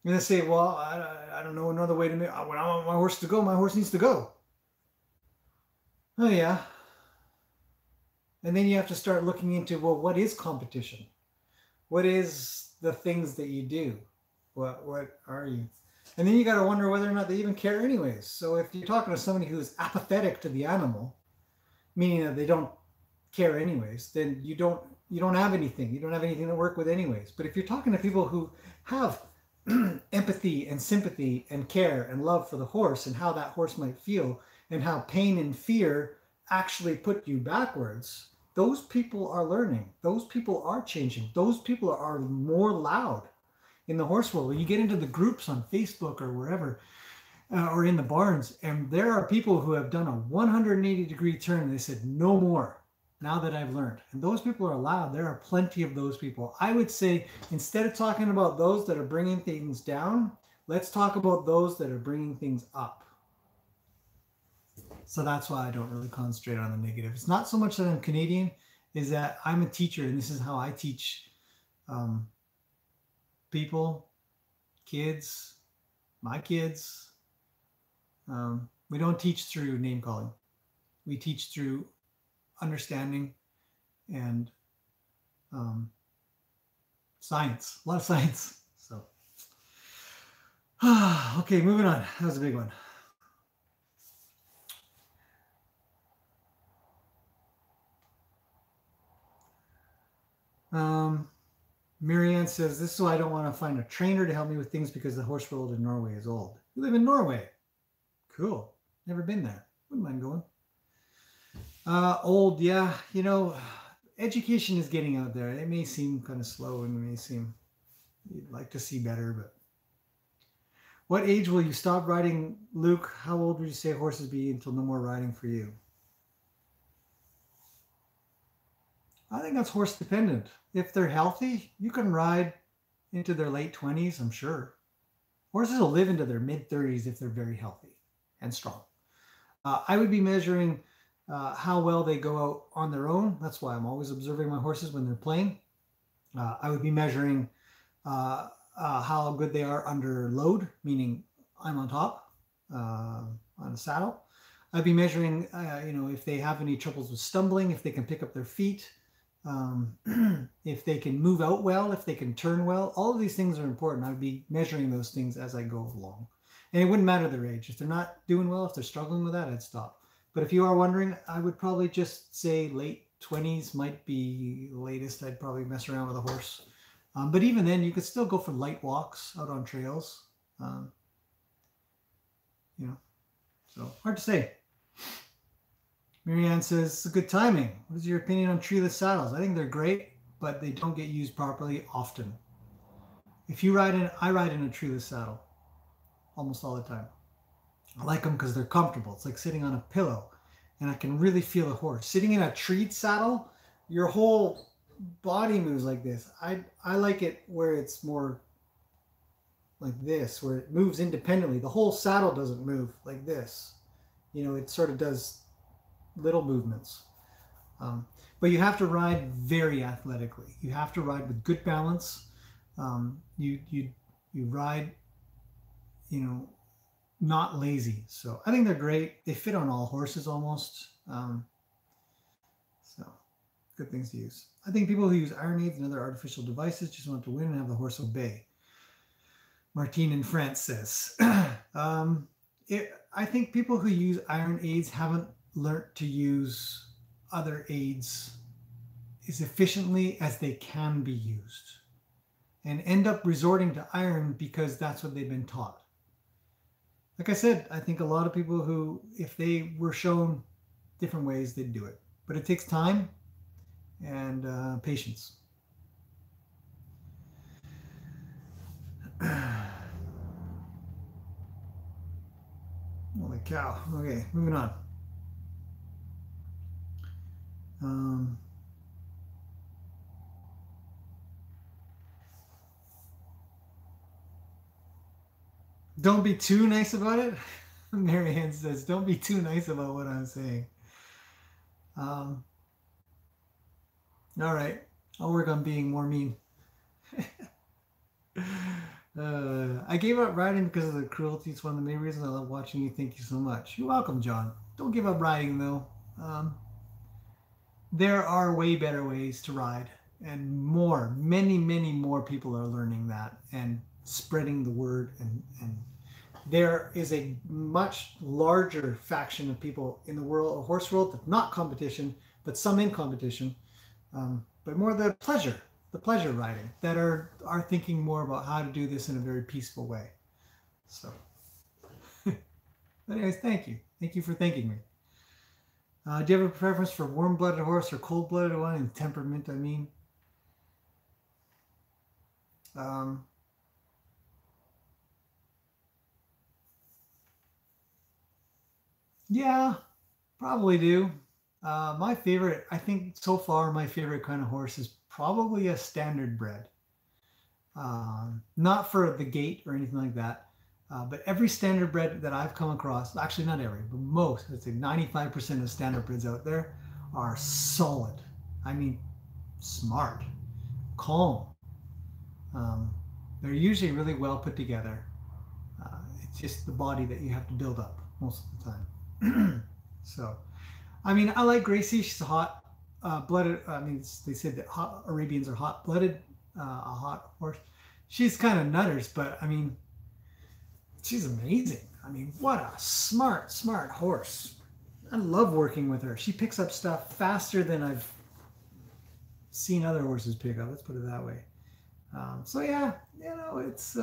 Speaker 1: And they say, well, I don't know another way to make, when I want my horse to go, my horse needs to go. Oh, yeah. And then you have to start looking into, well, what is competition? What is the things that you do? What are you? And then you got to wonder whether or not they even care anyways. So if you're talking to somebody who's apathetic to the animal, meaning that they don't care anyways, then you don't have anything. You don't have anything to work with anyways. But if you're talking to people who have empathy and sympathy and care and love for the horse and how that horse might feel and how pain and fear actually put you backwards, those people are learning. Those people are changing. Those people are more loud in the horse world. When you get into the groups on Facebook or wherever, or in the barns, and there are people who have done a 180-degree turn. They said, no more. now that I've learned. And those people are allowed. There are plenty of those people. I would say instead of talking about those that are bringing things down, let's talk about those that are bringing things up. So that's why I don't really concentrate on the negative. It's not so much that I'm Canadian, is that I'm a teacher, and this is how I teach people, kids, my kids. We don't teach through name calling. We teach through understanding and science, a lot of science. So, okay, moving on. That was a big one. Marianne says, this is why I don't want to find a trainer to help me with things because the horse world in Norway is old. You live in Norway. Cool. Never been there. Wouldn't mind going. Old, yeah. You know, education is getting out there. It may seem kind of slow and it may seem you'd like to see better, but what age will you stop riding, Luke? How old would you say horses be until no more riding for you? I think that's horse dependent. If they're healthy, you can ride into their late 20s, I'm sure. Horses will live into their mid 30s if they're very healthy and strong. I would be measuring how well they go out on their own. That's why I'm always observing my horses when they're playing. I would be measuring how good they are under load, meaning I'm on top on a saddle. I'd be measuring, if they have any troubles with stumbling, if they can pick up their feet, if they can move out well, if they can turn well. All of these things are important. I'd be measuring those things as I go along. And it wouldn't matter their age. If they're not doing well, if they're struggling with that, I'd stop. But if you are wondering, I would probably just say late 20s might be the latest. I'd probably mess around with a horse. But even then, you could still go for light walks out on trails. So hard to say. Marianne says, it's a good timing. What is your opinion on treeless saddles? I think they're great, but they don't get used properly often. I ride in a treeless saddle almost all the time. I like them because they're comfortable. It's like sitting on a pillow, and I can really feel the horse. Sitting in a treed saddle, your whole body moves like this. I like it where it's more like this, where it moves independently. The whole saddle doesn't move like this. It sort of does little movements. But you have to ride very athletically. You have to ride with good balance. You ride, not lazy. So I think they're great. They fit on all horses almost. So good things to use. I think people who use iron aids and other artificial devices just want to win and have the horse obey. Martine in France says, I think people who use iron aids haven't learned to use other aids as efficiently as they can be used and end up resorting to iron because that's what they've been taught. Like I said, I think a lot of people who, if they were shown different ways, they'd do it. But it takes time and patience. Holy cow. Okay, moving on. Don't be too nice about it. Marianne says, don't be too nice about what I'm saying. All right, I'll work on being more mean. I gave up riding because of the cruelty. It's one of the main reasons I love watching you. Thank you so much. You're welcome, John. Don't give up riding, though. There are way better ways to ride, and many more people are learning that and spreading the word. And there is a much larger faction of people in the world, horse world, that's not competition, but some in competition, but more the pleasure riding, that are thinking more about how to do this in a very peaceful way. So, anyways, thank you. Thank you for thanking me. Do you have a preference for warm-blooded horse or cold-blooded one in temperament, I mean? Yeah, probably do. My favorite, I think so far, my favorite kind of horse is probably a standard bred. Not for the gait or anything like that, but every standard bred that I've come across, actually not every, but most, I'd say 95% of standard breds out there are solid. I mean, smart, calm. Um, they're usually really well put together. It's just the body that you have to build up most of the time. So, I mean, I like Gracie. She's a hot blooded. I mean, they said that hot Arabians are hot blooded, a hot horse. She's kind of nutters, but I mean, she's amazing. I mean, what a smart, smart horse. I love working with her. She picks up stuff faster than I've seen other horses pick up. Let's put it that way. So yeah, you know, it's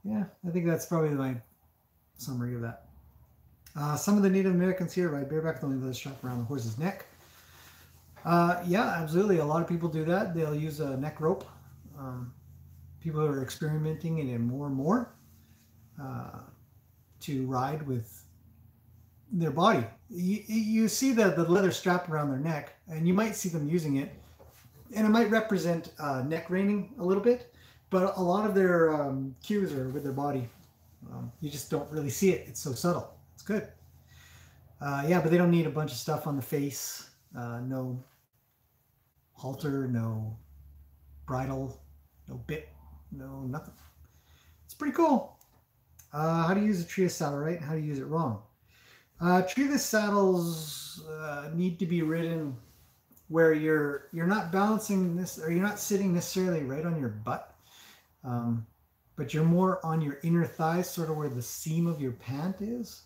Speaker 1: yeah, I think that's probably my summary of that. Some of the Native Americans here ride bareback with only the strap around the horse's neck. Yeah, absolutely. A lot of people do that. They'll use a neck rope. People are experimenting in it more and more to ride with their body. You see the leather strap around their neck, and you might see them using it, and it might represent neck reining a little bit, but a lot of their cues are with their body. You just don't really see it. It's so subtle. It's good. Yeah, but they don't need a bunch of stuff on the face. No halter, no bridle, no bit, no nothing. It's pretty cool. How to use a Trias saddle right and how to use it wrong. Trias saddles need to be ridden where you're not balancing this, or you're not sitting necessarily right on your butt, but you're more on your inner thighs, sort of where the seam of your pant is.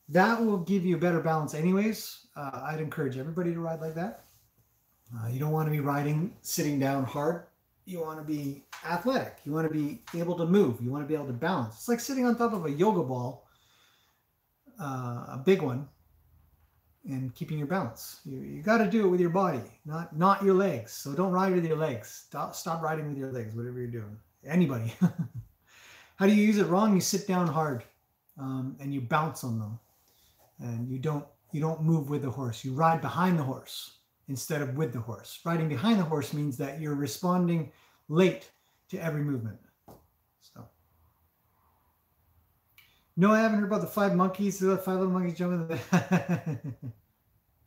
Speaker 1: That will give you better balance anyways. I'd encourage everybody to ride like that. You don't want to be riding sitting down hard. You want to be athletic. You want to be able to move. You want to be able to balance. It's like sitting on top of a yoga ball, a big one, and keeping your balance. You got to do it with your body, not your legs. So don't ride with your legs. Stop riding with your legs, whatever you're doing. Anybody. How do you use it wrong? You sit down hard, and you bounce on them, and you don't move with the horse. You ride behind the horse instead of with the horse. Riding behind the horse means that you're responding late to every movement. So, no, I haven't heard about the 5 monkeys. The 5 little monkeys jumping in the bed.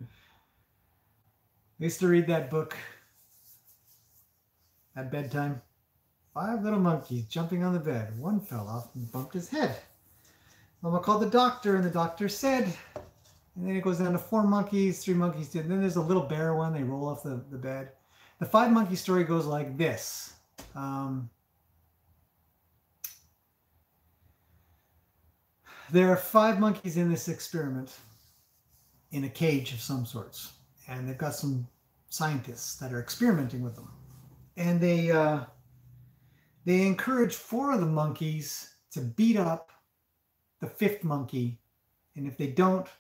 Speaker 1: I used to read that book at bedtime. 5 little monkeys jumping on the bed. One fell off and bumped his head. Mama called the doctor, and the doctor said, and then it goes down to 4 monkeys, 3 monkeys, and then there's a little bear one. They roll off the bed. The 5 monkey story goes like this. There are 5 monkeys in this experiment in a cage of some sorts, and they've got some scientists that are experimenting with them, and they encourage 4 of the monkeys to beat up the 5th monkey, and if they don't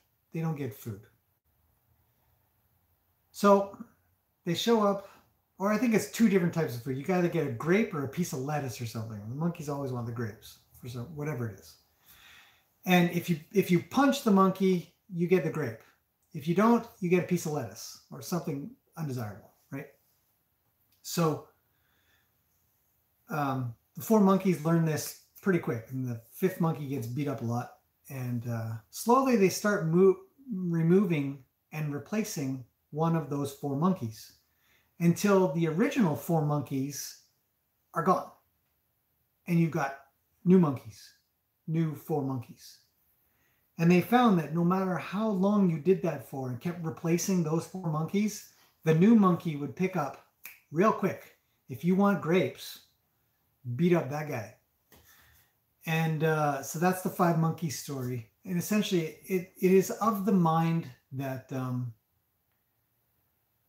Speaker 1: get food. So they show up, or I think it's 2 different types of food. You got to get a grape or a piece of lettuce or something. The monkeys always want the grapes for whatever it is. And if you punch the monkey, you get the grape. If you don't, you get a piece of lettuce or something undesirable, right? So the 4 monkeys learn this pretty quick, and the 5th monkey gets beat up a lot. And slowly they start removing and replacing one of those 4 monkeys until the original 4 monkeys are gone. And you've got new monkeys, new 4 monkeys. And they found that no matter how long you did that for and kept replacing those 4 monkeys, the new monkey would pick up real quick. If you want grapes, beat up that guy. And so that's the 5 monkey story. And essentially, it is of the mind that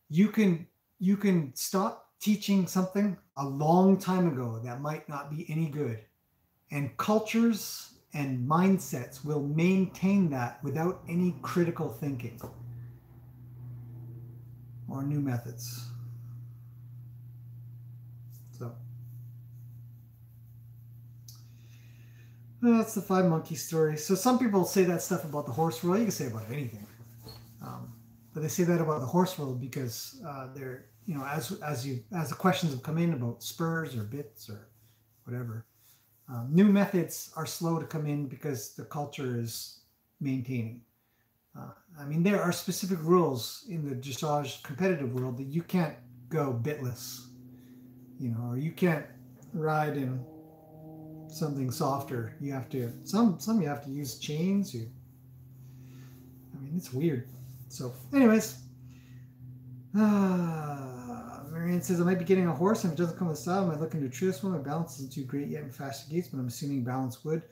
Speaker 1: you can stop teaching something a long time ago that might not be any good. And cultures and mindsets will maintain that without any critical thinking or new methods. So, That's the five monkey story. So some people say that stuff about the horse world. You can say about anything, but they say that about the horse world because they're, you know, as the questions have come in about spurs or bits or whatever, new methods are slow to come in because the culture is maintaining. I mean, there are specific rules in the dressage competitive world that you can't go bitless, you know, or you can't ride in something softer. You have to some you have to use chains. I mean, it's weird. So, anyways, Marianne says I might be getting a horse, and if it doesn't come with style, I might look into this one. My balance isn't too great yet in faster gaits, but I'm assuming balance would.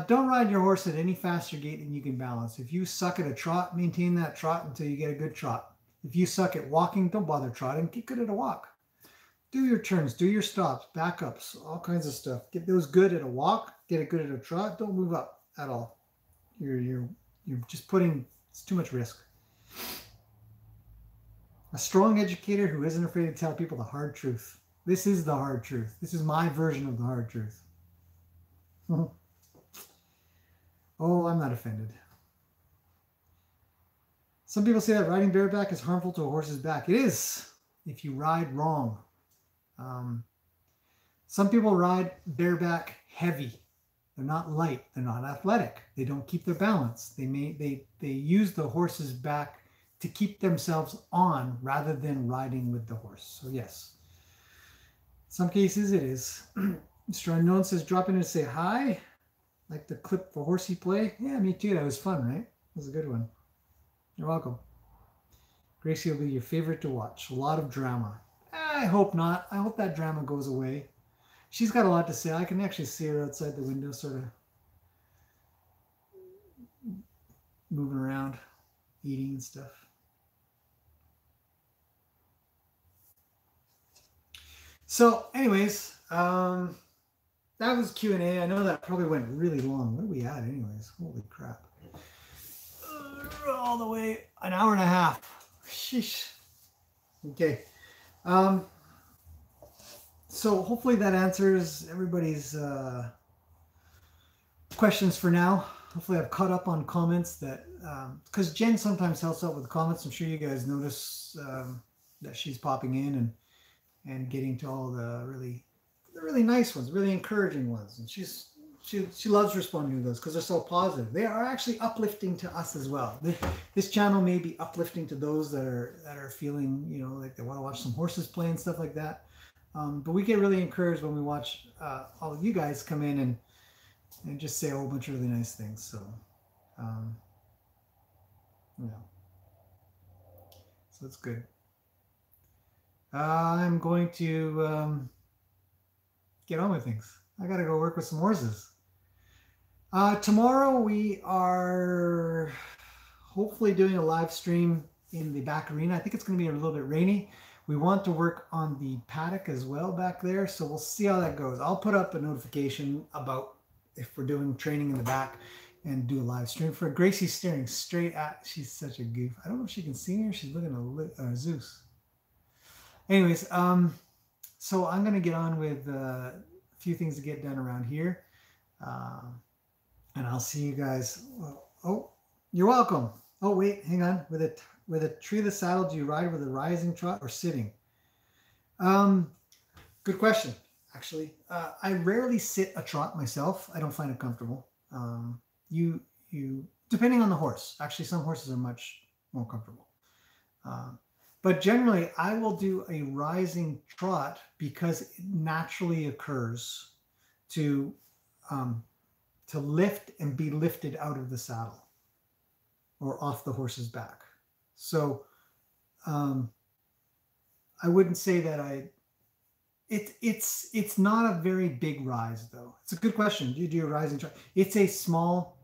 Speaker 1: Don't ride your horse at any faster gait than you can balance. If you suck at a trot, maintain that trot until you get a good trot. If you suck at walking, don't bother trotting. Get good at a walk. Do your turns, do your stops, backups, all kinds of stuff. Get those good at a walk, get it good at a trot. Don't move up at all. You're just putting, it's too much risk. A strong educator who isn't afraid to tell people the hard truth. This is the hard truth. This is my version of the hard truth. Oh, I'm not offended. Some people say that riding bareback is harmful to a horse's back. It is, if you ride wrong. Some people ride bareback heavy. They're not light. They're not athletic. They don't keep their balance. They use the horse's back to keep themselves on rather than riding with the horse. So yes, in some cases it is. Mr. Unknown says, drop in and say hi. Like the clip for horsey play. Yeah, me too. That was fun, right? That was a good one. You're welcome. Gracie will be your favorite to watch. A lot of drama. I hope not. I hope that drama goes away. She's got a lot to say. I can actually see her outside the window sort of moving around, eating and stuff. So anyways, that was Q&A. I know that probably went really long. What are we at anyways? Holy crap. All the way an hour and a half. Sheesh. Okay. So hopefully that answers everybody's questions for now. Hopefully I've caught up on comments that, because Jen sometimes helps out with comments. I'm sure you guys notice that she's popping in and getting to all the really nice ones, really encouraging ones. And she loves responding to those because they're so positive. They are actually uplifting to us as well. This channel may be uplifting to those that are feeling, you know, like they want to watch some horses play and stuff like that. But we get really encouraged when we watch all of you guys come in and just say a whole bunch of really nice things. So, yeah. So it's good. I'm going to get on with things. I got to go work with some horses. Tomorrow we are hopefully doing a live stream in the back arena. I think it's going to be a little bit rainy. We want to work on the paddock as well back there. So we'll see how that goes. I'll put up a notification about if we're doing training in the back and do a live stream. For Gracie staring straight at, she's such a goof. I don't know if she can see me or she's looking at Zeus. Anyways, so I'm going to get on with a few things to get done around here. And I'll see you guys. Oh, you're welcome. Oh, wait, hang on. With a tree of the saddle, do you ride with a rising trot or sitting? Good question, actually. I rarely sit a trot myself. I don't find it comfortable. You depending on the horse. Actually, some horses are much more comfortable. But generally, I will do a rising trot because it naturally occurs to lift and be lifted out of the saddle or off the horse's back. So I wouldn't say that it's not a very big rise though. It's a good question. Do you do a rising trot? It's small.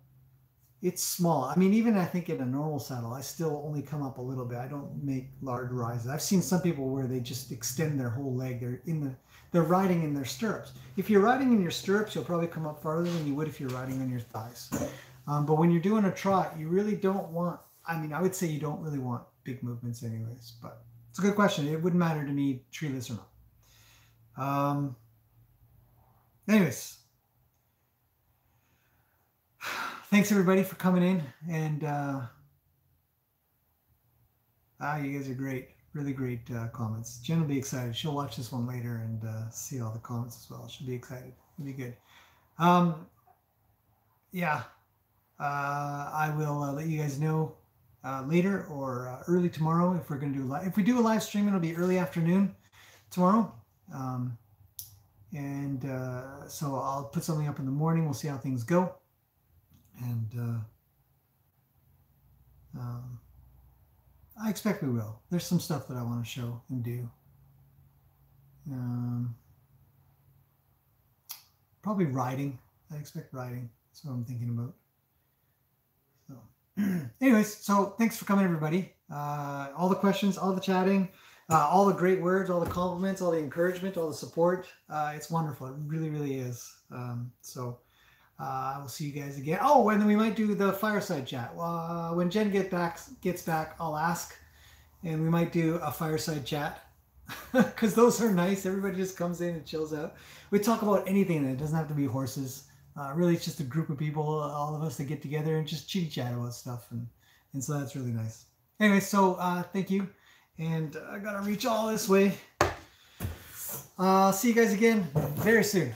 Speaker 1: I mean, even I think in a normal saddle, I still only come up a little bit. I don't make large rises. I've seen some people where they just extend their whole leg. They're riding in their stirrups. If you're riding in your stirrups, you'll probably come up farther than you would if you're riding on your thighs. But when you're doing a trot, you really don't want, I mean, I would say you don't really want big movements anyways, but it's a good question. It wouldn't matter to me, treeless or not. Anyways, thanks everybody for coming in, and you guys are great, really great comments. Jen will be excited. She'll watch this one later and see all the comments as well. She'll be excited. It'll be good. Yeah, I will let you guys know later or early tomorrow if we're going to do if we do a live stream. It'll be early afternoon tomorrow, and so I'll put something up in the morning. We'll see how things go, and I expect we will. There's some stuff that I want to show and do. Probably riding. I expect riding. That's what I'm thinking about. So, anyways, so thanks for coming, everybody. All the questions, all the chatting, all the great words, all the compliments, all the encouragement, all the support. It's wonderful. It really, really is. So I will see you guys again. Oh, and then we might do the fireside chat. When Jen gets back, I'll ask, and we might do a fireside chat because those are nice. Everybody just comes in and chills out. We talk about anything. It doesn't have to be horses. Really, it's just a group of people, all of us that get together and just chitty chat about stuff, and so that's really nice. Anyway, so thank you, and I gotta reach all this way. See you guys again very soon.